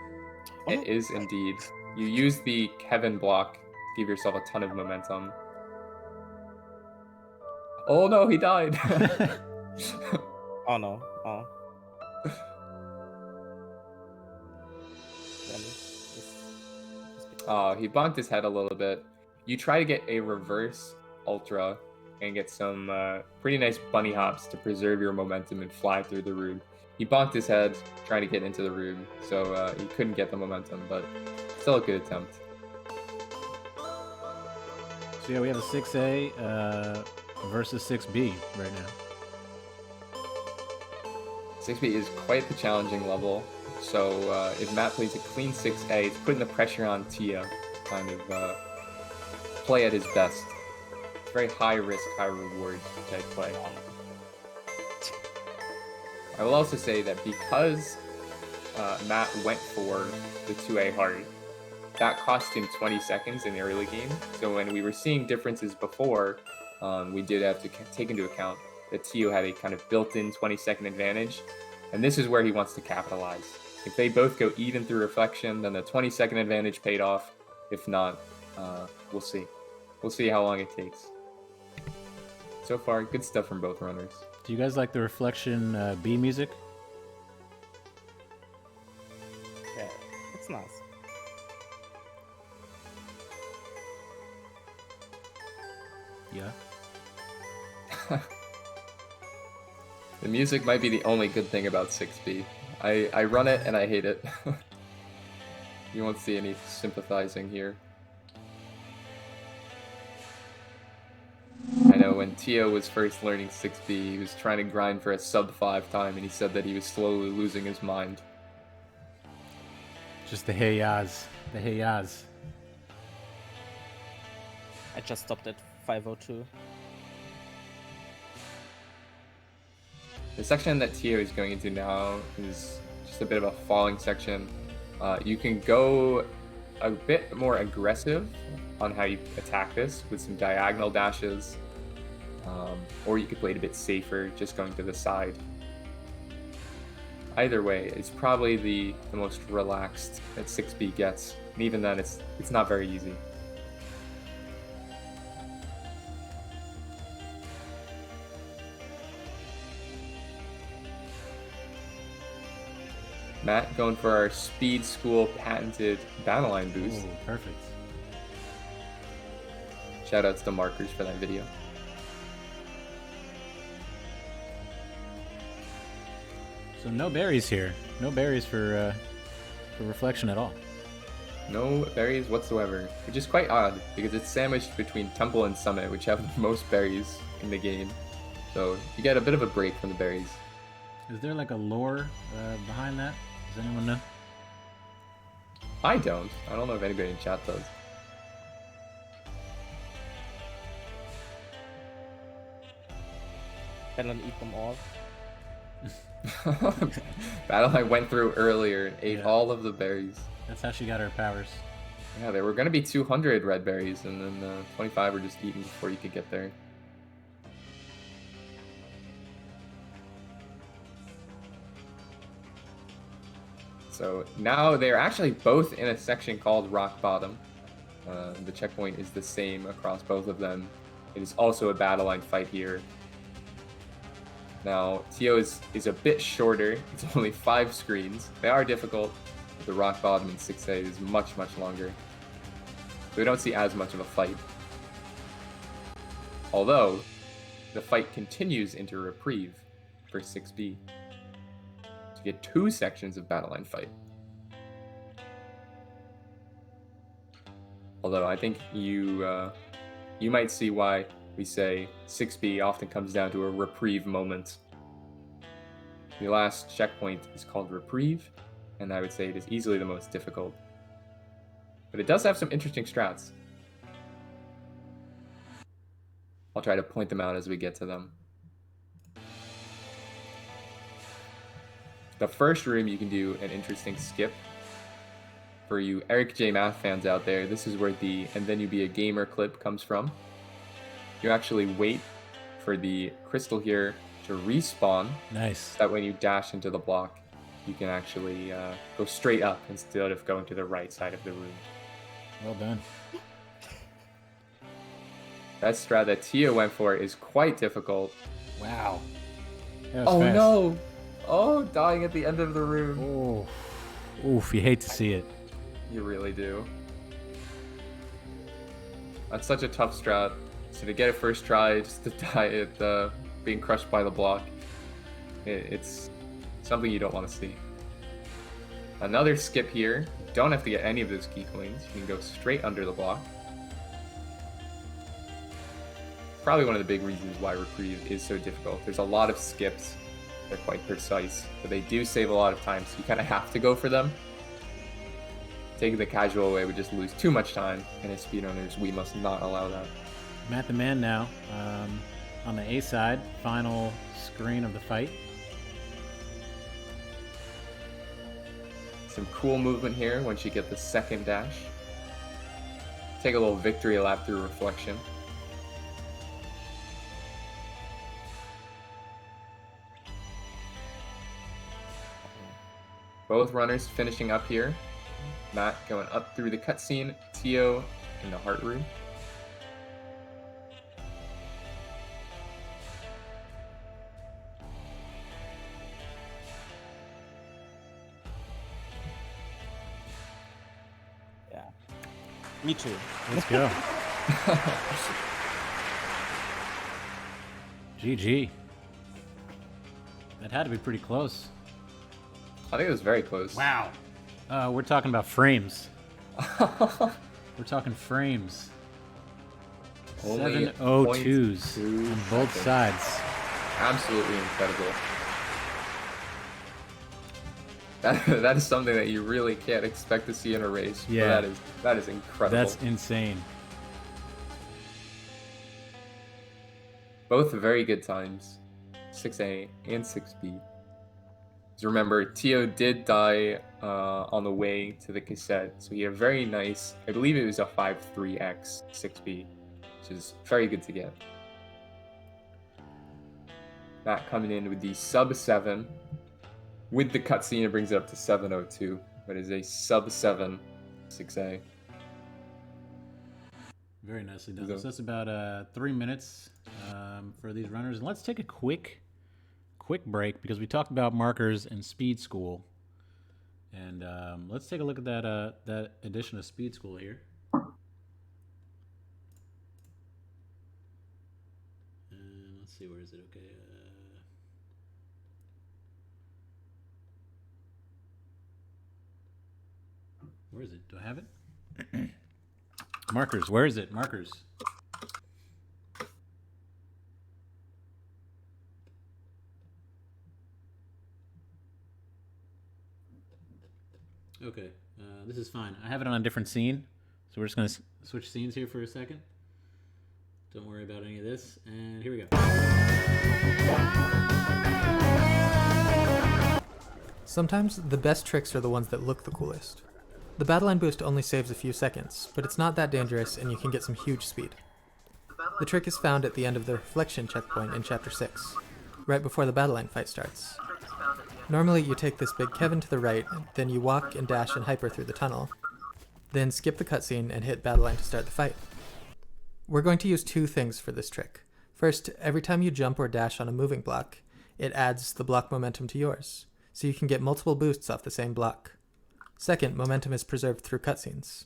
It is indeed. You use the Kevin block to give yourself a ton of momentum. Oh no, he died. Oh no. Oh. Oh, he bonked his head a little bit. You try to get a reverse ultra and get some pretty nice bunny hops to preserve your momentum and fly through the room. He bonked his head trying to get into the room, so he couldn't get the momentum, but still a good attempt. So yeah, we have a 6A versus 6B right now. 6B is quite the challenging level, so if Matt plays a clean 6A, it's putting the pressure on Tiyo to kind of play at his best. It's very high risk, high reward type play. I will also say that because Matt went for the 2A hard, that cost him 20 seconds in the early game. So when we were seeing differences before, we did have to take into account that Tiyo had a kind of built-in 20-second advantage, and this is where he wants to capitalize. If they both go even through reflection, then the 20-second advantage paid off. If not, we'll see. We'll see how long it takes. So far, good stuff from both runners. Do you guys like the reflection B music? Yeah, it's nice. Yeah. The music might be the only good thing about 6B. I run it and I hate it. You won't see any sympathizing here. I know when Tiyo was first learning 6B, he was trying to grind for a sub-5 time, and he said that he was slowly losing his mind. Just the hey yas. The hey yas. I just stopped at 502. The section that Tiyo is going into now is just a bit of a falling section. You can go a bit more aggressive on how you attack this with some diagonal dashes, or you could play it a bit safer, just going to the side. Either way, it's probably the most relaxed that 6B gets, and even then it's not very easy. Matt going for our Speed School patented battle line boost. Ooh, perfect. Shoutouts to Markers for that video. So no berries here. No berries for reflection at all. No berries whatsoever, which is quite odd because it's sandwiched between Temple and Summit, which have the most berries in the game. So you get a bit of a break from the berries. Is there like a lore behind that? Does anyone know? I don't know if anybody in chat does. Battleline eat them all. Battleline went through earlier and ate all of the berries. That's how she got her powers. Yeah, there were going to be 200 red berries, and then 25 were just eaten before you could get there. So now they're actually both in a section called Rock Bottom. The checkpoint is the same across both of them. It is also a battle line fight here. Now, Tiyo is a bit shorter. It's only 5 screens. They are difficult. the rock bottom in 6A is much, much longer. So we don't see as much of a fight. Although, the fight continues into reprieve for 6B. So you get 2 sections of battle line fight. Although I think you might see why we say 6B often comes down to a reprieve moment. The last checkpoint is called reprieve, and I would say it is easily the most difficult. But it does have some interesting strats. I'll try to point them out as we get to them. The first room you can do an interesting skip. For you Eric J. Math fans out there, this is where the "and then you be a gamer" clip comes from. You actually wait for the crystal here to respawn. Nice. So that when you dash into the block, you can actually go straight up instead of going to the right side of the room. Well done. That strat that Tiyo went for is quite difficult. Wow. That was Oh fast. no! Oh, dying at the end of the room. Oh. Oof, you hate to see it. You really do. That's such a tough strat. So to get it first try, just to die at being crushed by the block, it's something you don't want to see. Another skip here. You don't have to get any of those key coins. You can go straight under the block. Probably one of the big reasons why reprieve is so difficult. There's a lot of skips. They're quite precise, but they do save a lot of time, so you kind of have to go for them. Taking the casual way would just lose too much time, and as speedrunners, we must not allow that. MattTheMan now. On the A side, final screen of the fight. Some cool movement here once you get the second dash. Take a little victory lap through reflection. Both runners finishing up here. Matt going up through the cutscene, Tiyo in the heart room. Yeah. Me too. Let's go. GG. That had to be pretty close. I think it was very close. Wow. We're talking about frames. We're talking frames. Only 702s 0.2 on both seconds. sides. Absolutely incredible. That is something that you really can't expect to see in a race. but Yeah. that is incredible. That's insane. Both very good times, 6A and 6B. Just remember, Tiyo did die on the way to the cassette, so he had a very nice, I believe it was a 5.3x 6B, which is very good to get. Matt coming in with the sub 7. With the cutscene, it brings it up to 702, but it's a sub 7 6A. Very nicely done. So that's about 3 minutes for these runners. And let's take a quick break because we talked about markers and speed school. And let's take a look at that edition of speed school here. And let's see, where is it? Okay. Where is it? Do I have it? Markers. Where is it? Markers. Okay, this is fine. I have it on a different scene, so we're just going to switch scenes here for a second. Don't worry about any of this, and here we go. Sometimes the best tricks are the ones that look the coolest. The battle line boost only saves a few seconds, but it's not that dangerous and you can get some huge speed. The trick is found at the end of the reflection checkpoint in Chapter 6, right before the battle line fight starts. Normally you take this big Kevin to the right, then you walk and dash and hyper through the tunnel, then skip the cutscene and hit battle line to start the fight. We're going to use two things for this trick. First, every time you jump or dash on a moving block, it adds the block momentum to yours, so you can get multiple boosts off the same block. Second, momentum is preserved through cutscenes.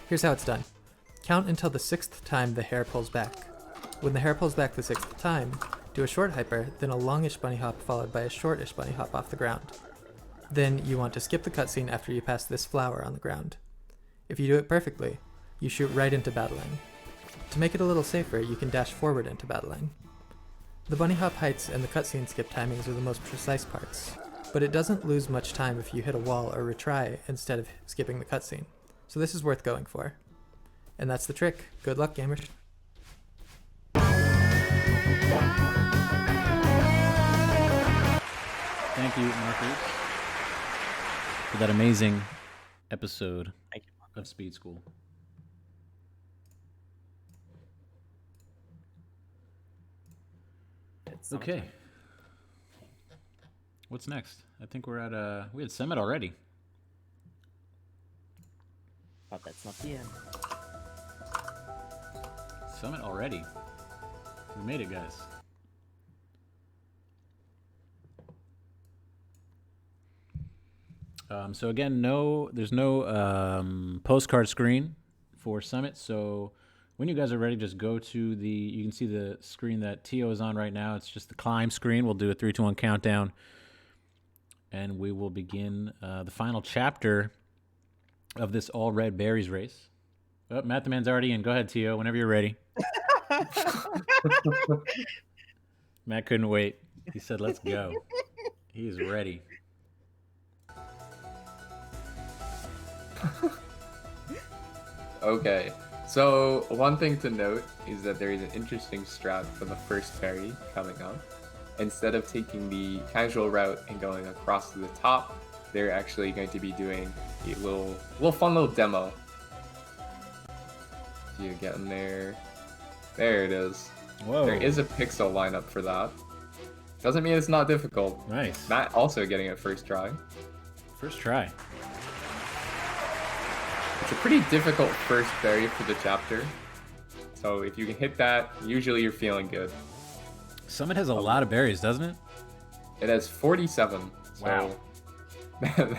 Here's how it's done. Count until the 6th time the hare pulls back. When the hare pulls back the 6th time, do a short hyper, then a longish bunny hop followed by a shortish bunny hop off the ground. Then you want to skip the cutscene after you pass this flower on the ground. If you do it perfectly, you shoot right into battle line. To make it a little safer, you can dash forward into battle line. The bunny hop heights and the cutscene skip timings are the most precise parts, but it doesn't lose much time if you hit a wall or retry instead of skipping the cutscene, so this is worth going for. And that's the trick. Good luck, gamers. Thank you, Marcus, for that amazing episode of Speed School. Okay. What's next? I think we're at we had Summit already. But that's not the end. Summit already. We made it, guys. So again, there's no postcard screen for Summit. So when you guys are ready, just go to you can see the screen that Tiyo is on right now. It's just the climb screen. We'll do a 3, 2, 1 countdown. And we will begin the final chapter of this all red berries race. Oh, MattTheMan's already in. Go ahead, Tiyo, whenever you're ready. Matt couldn't wait. He said, let's go. He is ready. Okay, so one thing to note is that there is an interesting strat for the first berry coming up. Instead of taking the casual route and going across to the top, they're actually going to be doing a little fun little demo. Do you get in there? There it is. Whoa. There is a pixel lineup for that. Doesn't mean it's not difficult. Nice. Matt also getting it first try. First try. It's a pretty difficult first berry for the chapter. So if you can hit that, usually you're feeling good. Summit has a lot of berries, doesn't it? It has 47. So Wow.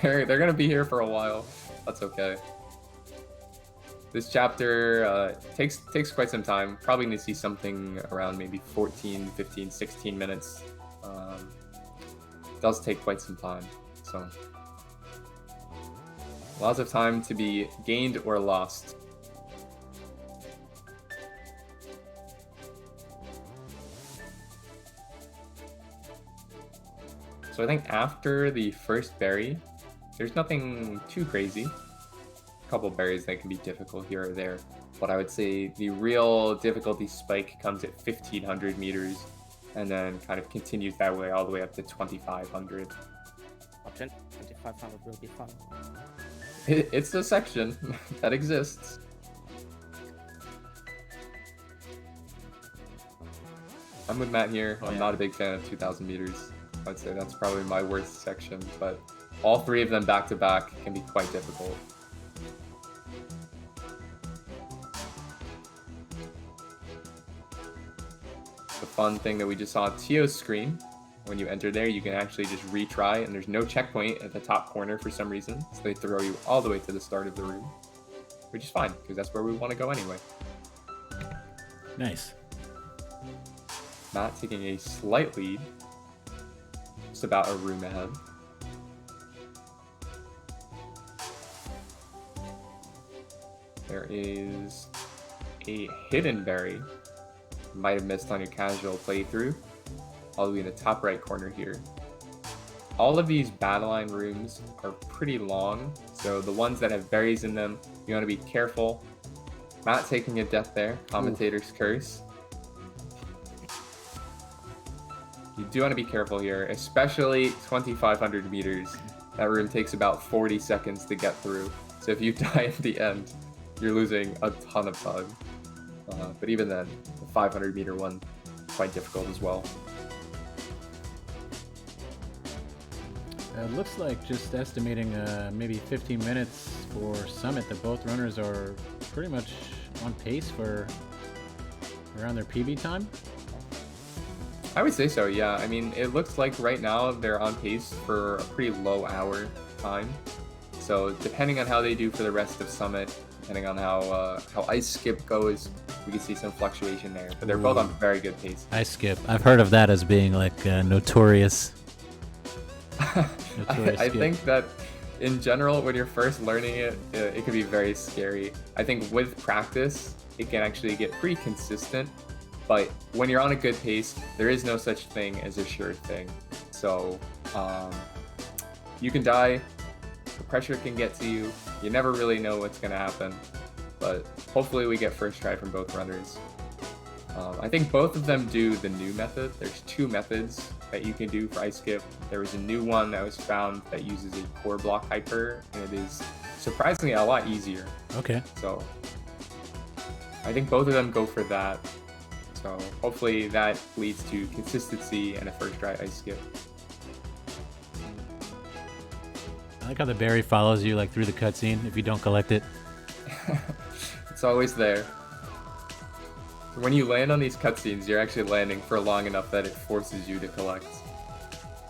they're gonna be here for a while. That's okay. This chapter takes quite some time. Probably need to see something around maybe 14, 15, 16 minutes. Does take quite some time. So lots of time to be gained or lost. So I think after the first berry, there's nothing too crazy. A couple berries that can be difficult here or there. But I would say the real difficulty spike comes at 1500 meters and then kind of continues that way all the way up to 2500. Option 2500 will be fun. It's a section that exists. I'm with Matt here. I'm not a big fan of 2000 meters. I'd say that's probably my worst section, but all three of them back to back can be quite difficult. The fun thing that we just saw on Tiyo's screen, when you enter there, you can actually just retry, and there's no checkpoint at the top corner for some reason, so they throw you all the way to the start of the room, which is fine, because that's where we want to go anyway. Nice. Matt taking a slight lead, just about a room ahead. There is a hidden berry you might have missed on your casual playthrough, all the way in the top right corner here. All of these battle line rooms are pretty long, so the ones that have berries in them, you want to be careful. Matt taking a death there, commentator's curse. You do want to be careful here, especially 2500 meters. That room takes about 40 seconds to get through, so if you die at the end, you're losing a ton of time. But even then, the 500 meter one, quite difficult as well. It looks like, just estimating maybe 15 minutes for Summit, that both runners are pretty much on pace for around their PB time. I would say so, yeah. I mean, it looks like right now they're on pace for a pretty low hour time. So depending on how they do for the rest of Summit, depending on how Ice Skip goes, we can see some fluctuation there. But they're both on very good pace. Ice Skip. I've heard of that as being like notorious. I think that in general, when you're first learning it, it can be very scary. I think with practice, it can actually get pretty consistent. But when you're on a good pace, there is no such thing as a sure thing. So you can die, the pressure can get to you, you never really know what's going to happen. But hopefully we get first try from both runners. I think both of them do the new method. There's 2 methods that you can do for Ice Skip. There was a new one that was found that uses a core block hyper, and it is surprisingly a lot easier. Okay. So I think both of them go for that. So hopefully that leads to consistency and a first try Ice Skip. I like how the berry follows you like through the cutscene if you don't collect it. It's always there. When you land on these cutscenes, you're actually landing for long enough that it forces you to collect.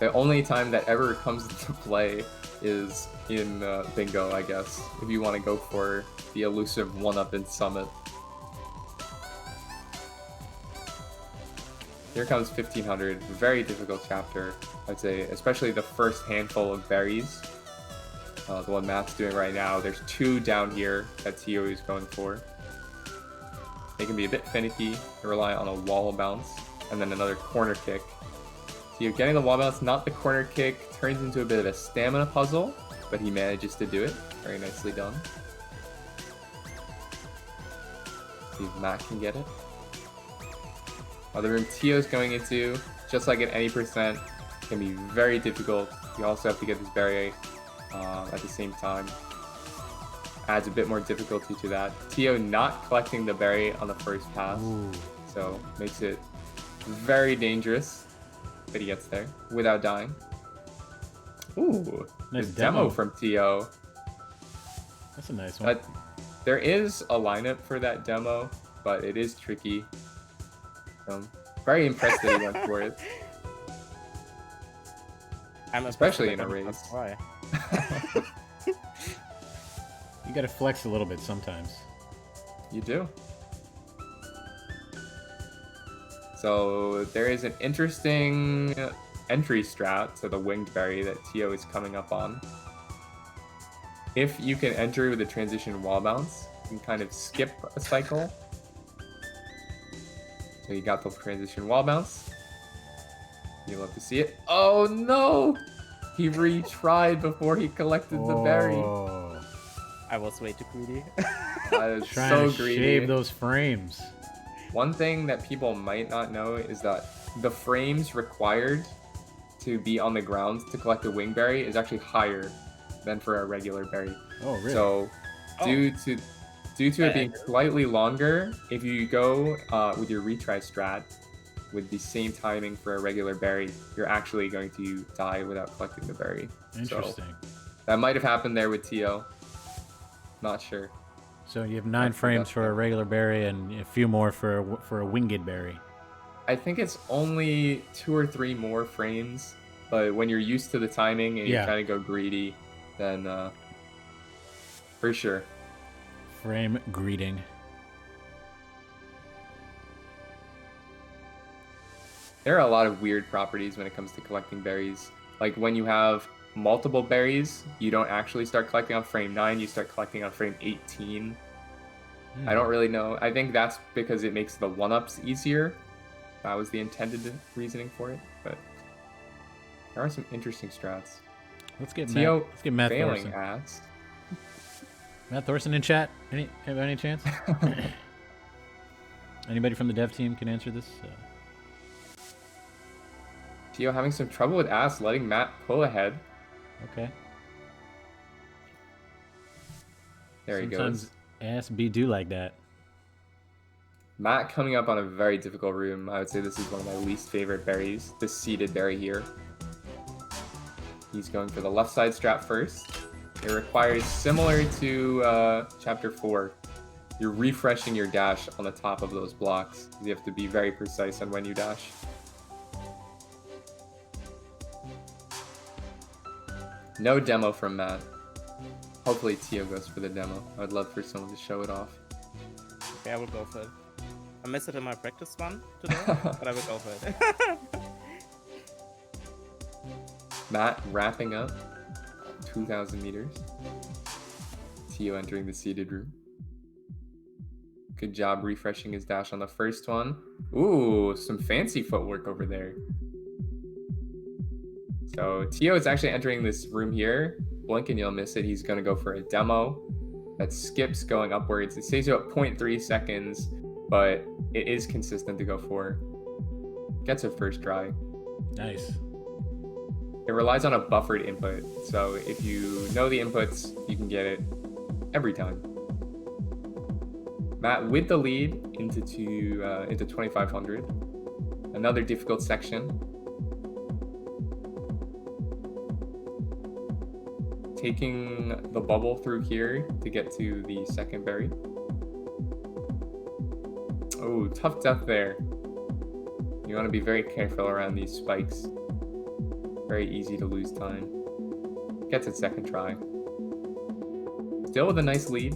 The only time that ever comes into play is in Bingo, I guess, if you want to go for the elusive 1-up in Summit. Here comes 1500, very difficult chapter, I'd say, especially the first handful of berries. The one Matt's doing right now. There's 2 down here that Tiyo is going for. They can be a bit finicky, they rely on a wall bounce, and then another corner kick. Tiyo getting the wall bounce, not the corner kick, turns into a bit of a stamina puzzle, but he manages to do it. Very nicely done. See if Matt can get it. The room Tiyo's going into, just like at any percent, can be very difficult. You also have to get this berry at the same time. Adds a bit more difficulty to that. Tiyo not collecting the berry on the first pass, so makes it very dangerous, but he gets there without dying. Ooh, nice demo from Tiyo. That's a nice one. There is a lineup for that demo, but it is tricky. Very impressed that he went for it. I'm especially in a race. That's why. You gotta flex a little bit sometimes. You do. So there is an interesting entry strat to the winged berry that Tiyo is coming up on. If you can enter with a transition wall bounce, you can kind of skip a cycle. So you got the transition wall bounce. You love to see it. Oh no! He retried before he collected the berry. I was way too greedy. That is Trying so to greedy. shave those frames. One thing that people might not know is that the frames required to be on the ground to collect a wingberry is actually higher than for a regular berry. Oh, really? So due to it being slightly longer, if you go with your retry strat with the same timing for a regular berry, you're actually going to die without collecting the berry. Interesting. So that might have happened there with Tiyo. Not sure. So you have 9 frames for a regular berry and a few more for a winged berry. I think it's only 2 or 3 more frames, but when you're used to the timing and you kind of go greedy, then for sure. Frame greeting. There are a lot of weird properties when it comes to collecting berries. Like when you have multiple berries, you don't actually start collecting on frame 9, you start collecting on frame 18. I don't really know. I think that's because it makes the 1-ups easier. That was the intended reasoning for it, but there are some interesting strats. Let's get Tiyo Matt failing Thorson. ass. Matt Thorson in chat? Have any chance? Anybody from the dev team can answer this? Tiyo having some trouble with ass, letting Matt pull ahead. Okay. There he Sometimes goes. ass be do like that. Matt coming up on a very difficult room. I would say this is one of my least favorite berries. This seeded berry here. He's going for the left side strat first. It requires, similar to chapter 4, you're refreshing your dash on the top of those blocks. You have to be very precise on when you dash. No demo from Matt. Hopefully Tiyo goes for the demo. I'd love for someone to show it off. Okay, I will go for it. I missed it in my practice one today, but I will go for it. Matt wrapping up 2,000 meters. Tiyo entering the seated room. Good job refreshing his dash on the first one. Ooh, some fancy footwork over there. So Tiyo is actually entering this room here. Blink and you'll miss it. He's going to go for a demo that skips going upwards. It saves you at 0.3 seconds, but it is consistent to go for. Gets a first try. Nice. It relies on a buffered input. So if you know the inputs, you can get it every time. Matt with the lead into 2,500. Another difficult section. Taking the bubble through here to get to the second berry. Oh, tough death there. You want to be very careful around these spikes. Very easy to lose time. Gets it second try. Still with a nice lead.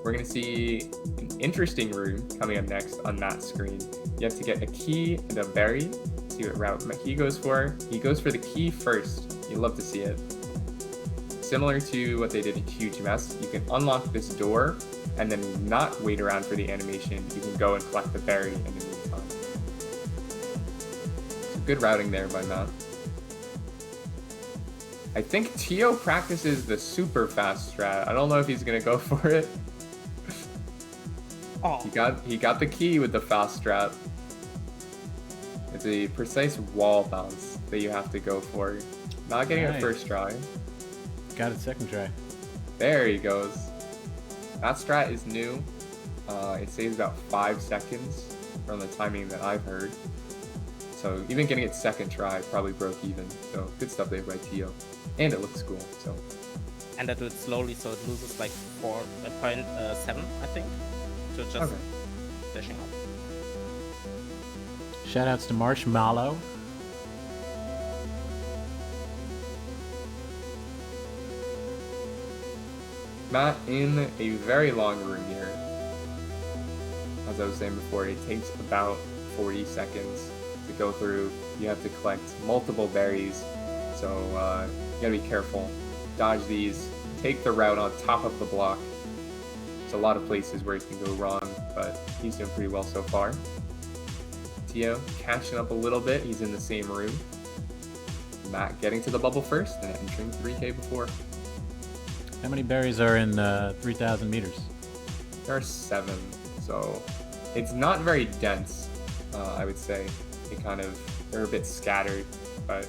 We're going to see an interesting room coming up next on Matt's screen. You have to get a key and a berry. See what route he goes for. He goes for the key first. You love to see it. Similar to what they did in Huge Mess, you can unlock this door and then not wait around for the animation. You can go and collect the berry in the meantime. So good routing there by Matt. I think Tiyo practices the super fast strat. I don't know if he's gonna go for it. Oh, He got the key with the fast strat. It's a precise wall bounce that you have to go for. Not getting Nice. a first try. Got it second try. There he goes. That strat is new. It saves about 5 seconds from the timing that I've heard. So even getting it second try probably broke even. So good stuff there by Tiyo. And it looks cool. So and I do it slowly, so it loses like 4.7, I think, to just okay. dashing up. Shoutouts to Marshmallow. Matt in a very long room here. As I was saying before, it takes about 40 seconds to go through. You have to collect multiple berries, so you gotta be careful. Dodge these, take the route on top of the block. There's a lot of places where it can go wrong, but he's doing pretty well so far. Tiyo catching up a little bit, he's in the same room. Matt getting to the bubble first and entering 3K before. How many berries are in 3,000 meters? There are 7, so it's not very dense, I would say. They're a bit scattered, but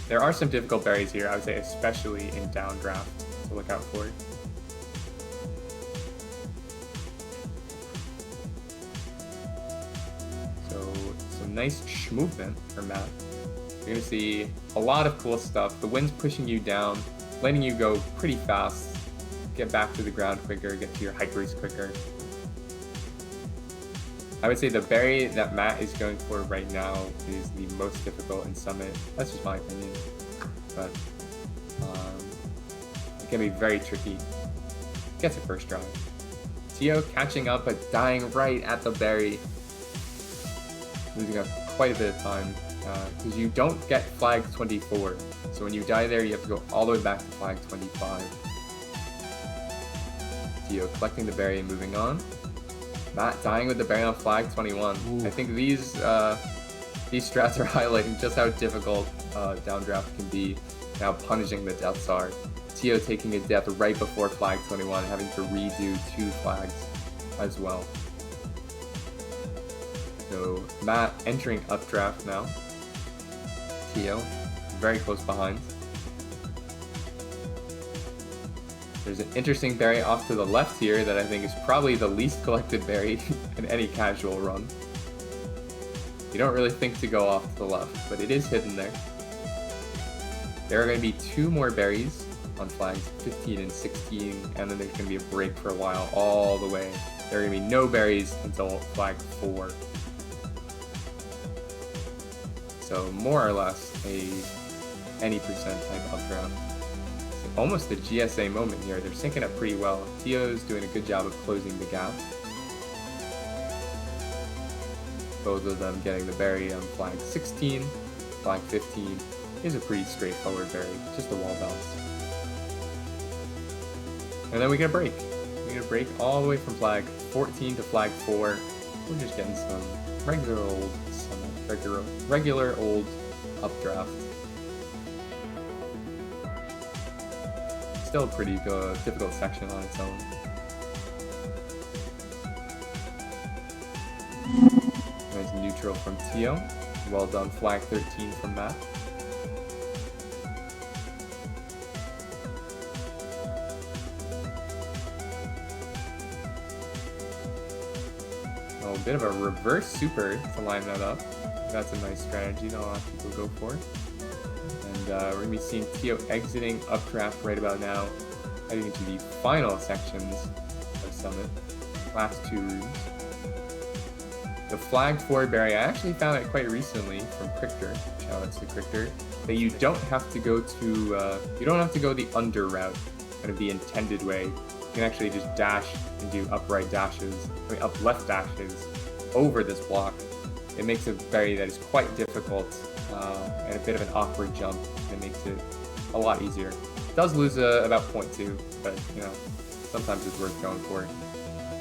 there are some difficult berries here, I would say, especially in downdraft, to look out for. So some nice movement from Matt. You're gonna see a lot of cool stuff. The wind's pushing you down, letting you go pretty fast, get back to the ground quicker, get to your hypers quicker. I would say the berry that Matt is going for right now is the most difficult in Summit. That's just my opinion, but it can be very tricky. Gets it first try. Tiyo catching up but dying right at the berry, losing up quite a bit of time because you don't get flag 24. So when you die there, you have to go all the way back to flag 25. Tiyo collecting the berry and moving on. Matt dying with the berry on flag 21. Ooh. I think these strats are highlighting just how difficult downdraft can be, and how punishing the deaths are. Tiyo taking a death right before flag 21, having to redo 2 flags as well. So Matt entering updraft now. Tiyo very close behind. There's an interesting berry off to the left here that I think is probably the least collected berry in any casual run. You don't really think to go off to the left, but it is hidden there. There are going to be 2 more berries on flags 15 and 16, and then there's going to be a break for a while all the way. There are going to be no berries until flag 4. So more or less, a any percent type updraft. So almost a GSA moment here. They're syncing up pretty well. Tiyo's doing a good job of closing the gap. Both of them getting the berry on flag 16. Flag 15 is a pretty straightforward berry, just a wall bounce. And then we get a break. We get a break all the way from flag 14 to flag 4. We're just getting some regular old updraft. Still a pretty difficult section on its own. Nice neutral from Tiyo. Well done, flag 13 from Matt. Oh, a bit of a reverse super to line that up. That's a nice strategy that a lot of people go for. And we're going to be seeing Tiyo exiting updraft right about now, heading into the final sections of Summit. Last 2 rooms. The flag 4 berry, I actually found it quite recently from Crichter. Shout out to Crichter. That you don't have to go the under route, kind of the intended way. You can actually just dash and do up left dashes over this block. It makes a berry that is quite difficult and a bit of an awkward jump. It makes it a lot easier. It does lose about 0.2, but you know, sometimes it's worth going for.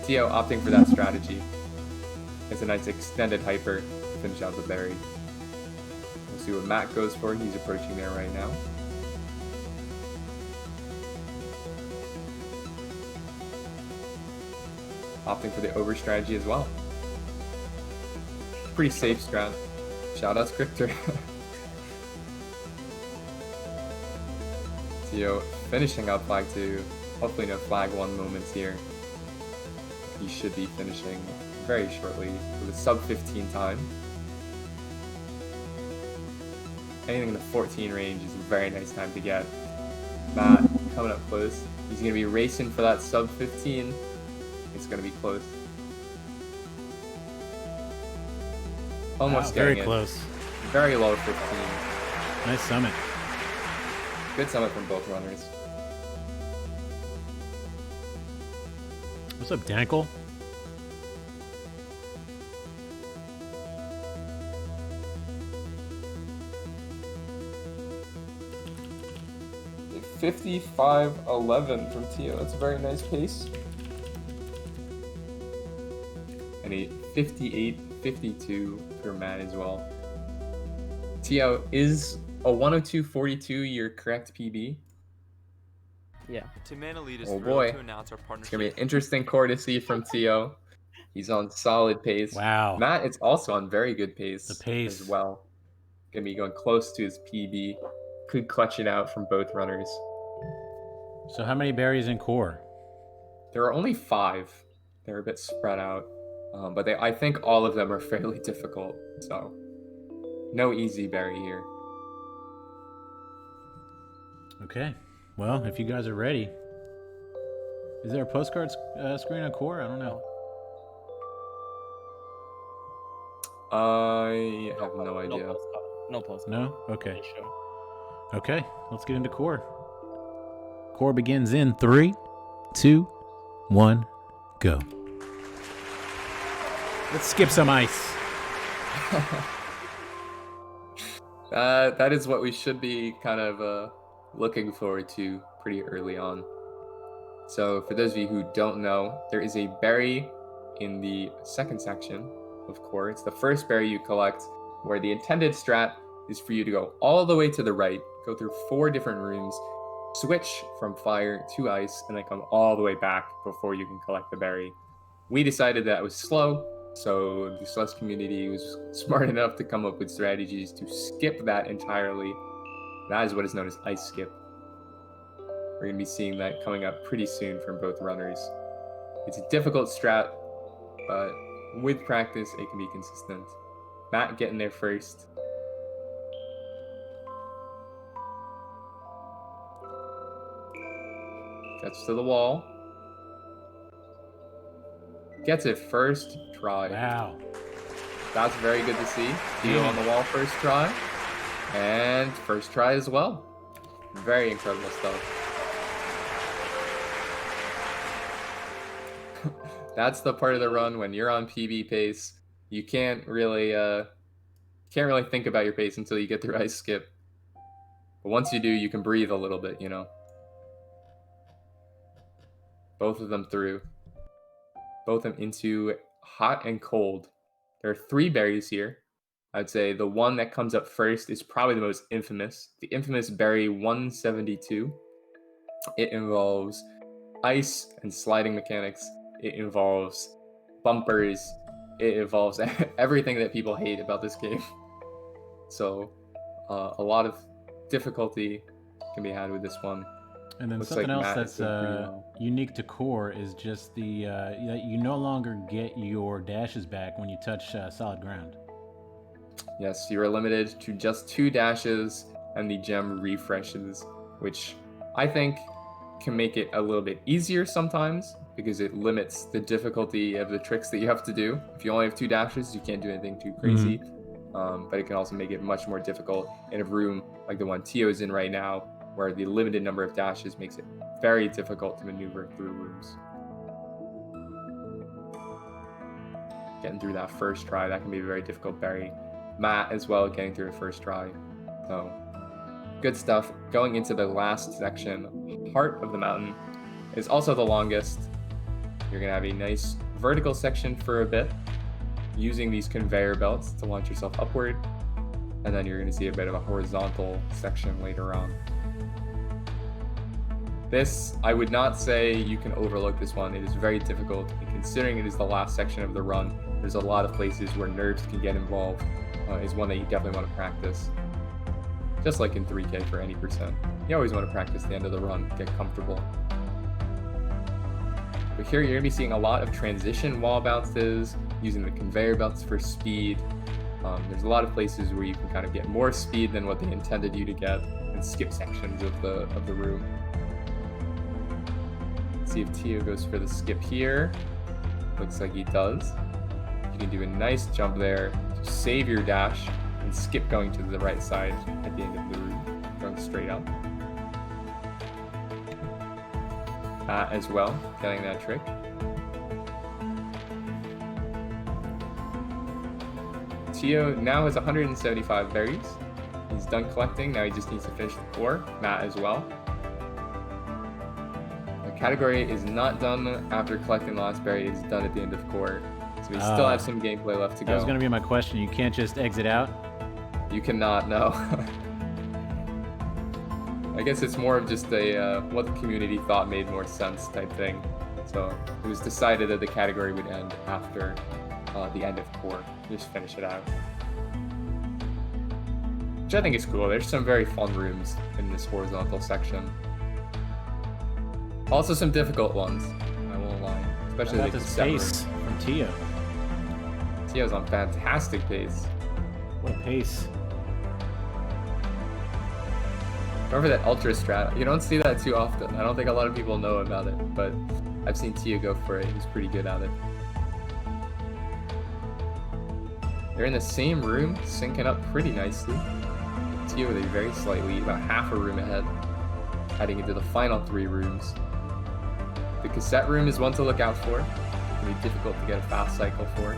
Tiyo opting for that strategy. It's a nice extended hyper to finish out the berry. We'll see what Matt goes for. He's approaching there right now. Opting for the over strategy as well. Pretty safe strat. Shout out to Crichter. Tiyo finishing out flag 2. Hopefully no flag 1 moments here. He should be finishing very shortly with a sub 15 time. Anything in the 14 range is a very nice time to get. Matt coming up close. He's going to be racing for that sub 15. It's going to be close. Almost very getting close. It. Very low 15. Nice summit. Good summit from both runners. What's up, Dankle? A 55.11 from Tiyo. That's a very nice pace. And a 58.52 for Matt as well. Tiyo, is a 102.42 your correct PB? Yeah. Oh boy. It's going to be an interesting core to see from Tiyo. He's on solid pace. Wow. Matt is also on very good pace, The pace as well. Going to be going close to his PB. Could clutch it out from both runners. So how many berries in core? There are only 5. They're a bit spread out. But I think all of them are fairly difficult. So no easy berry here. Okay. Well, if you guys are ready. Is there a postcard screen on core? I don't know. I have no idea. No post. No? Okay. Sure. Okay, let's get into core. Core begins in 3, 2, 1, go. Let's skip some ice. That is what we should be kind of looking forward to pretty early on. So for those of you who don't know, there is a berry in the second section of core. It's the first berry you collect, where the intended strat is for you to go all the way to the right, go through 4 different rooms, switch from fire to ice, and then come all the way back before you can collect the berry. We decided that was slow, so the Celeste community was smart enough to come up with strategies to skip that entirely. That is what is known as ice skip. We're going to be seeing that coming up pretty soon from both runners. It's a difficult strat, but with practice, it can be consistent. Matt getting there first. Gets to the wall. Gets it first try. Wow. That's very good to see. Tiyo on the wall first try. And first try as well. Very incredible stuff. That's the part of the run when you're on PB pace. You can't really think about your pace until you get through ice skip. But once you do, you can breathe a little bit, you know. Both of them through. Both of them into hot and cold. There are 3 berries here. I'd say the one that comes up first is probably the most infamous. The infamous berry 172. It involves ice and sliding mechanics. It involves bumpers. It involves everything that people hate about this game. So a lot of difficulty can be had with this one. And then Looks something like else Matt is that's doing pretty well. unique to core is just the you no longer get your dashes back when you touch solid ground. Yes, you are limited to just 2 dashes and the gem refreshes, which I think can make it a little bit easier sometimes because it limits the difficulty of the tricks that you have to do. If you only have 2 dashes, you can't do anything too crazy. But it can also make it much more difficult in a room like the one Tiyo is in right now, where the limited number of dashes makes it very difficult to maneuver through rooms. Getting through that first try, that can be a very difficult berry. Matt as well, getting through the first try. So, good stuff. Going into the last section, Heart of the Mountain, is also the longest. You're going to have a nice vertical section for a bit, using these conveyor belts to launch yourself upward. And then you're going to see a bit of a horizontal section later on. This, I would not say you can overlook this one. It is very difficult, and considering it is the last section of the run, there's a lot of places where nerves can get involved. Is one that you definitely want to practice. Just like in 3K for any percent. You always want to practice the end of the run, get comfortable. But here you're going to be seeing a lot of transition wall bounces, using the conveyor belts for speed. There's a lot of places where you can kind of get more speed than what they intended you to get, and skip sections of the room. Let's see if Tiyo goes for the skip here. Looks like he does. You can do a nice jump there to save your dash and skip going to the right side at the end of the room, going straight up. As well, getting that trick. Tiyo now has 175 berries. He's done collecting, now he just needs to finish the core. Matt as well. The category is not done after collecting the last berry, it's done at the end of core. So we still have some gameplay left to go. That was going to be my question. You can't just exit out? You cannot, no. I guess it's more of just a what the community thought made more sense type thing. So it was decided that the category would end after the end of core. Just finish it out. Which I think is cool. There's some very fun rooms in this horizontal section. Also some difficult ones, I won't lie. Especially How the about this cassette pace room. from Tiyo? Tiyo's on fantastic pace. What a pace. Remember that ultra strat? You don't see that too often. I don't think a lot of people know about it, but I've seen Tiyo go for it. He's pretty good at it. They're in the same room, syncing up pretty nicely. Tiyo with a very slight lead, about half a room ahead, heading into the final 3 rooms. The cassette room is one to look out for. It can be difficult to get a fast cycle for.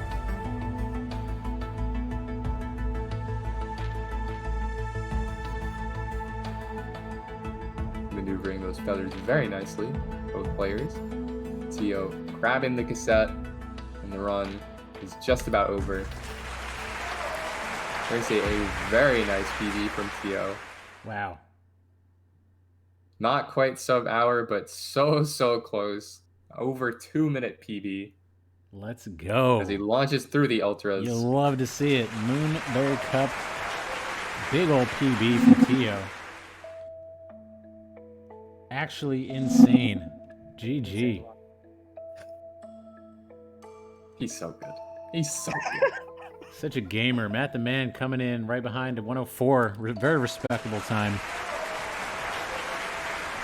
Maneuvering those feathers very nicely, both players. Tiyo grabbing the cassette, and the run is just about over. We're going to see a very nice PB from Tiyo. Wow. Not quite sub-hour, but so close. Over 2-minute PB. Let's go. As he launches through the ultras. You'll love to see it. Moonberry Cup. Big old PB from Tiyo. Actually insane. GG. He's so good. He's so good. Such a gamer. MattTheMan coming in right behind at 104. Very respectable time.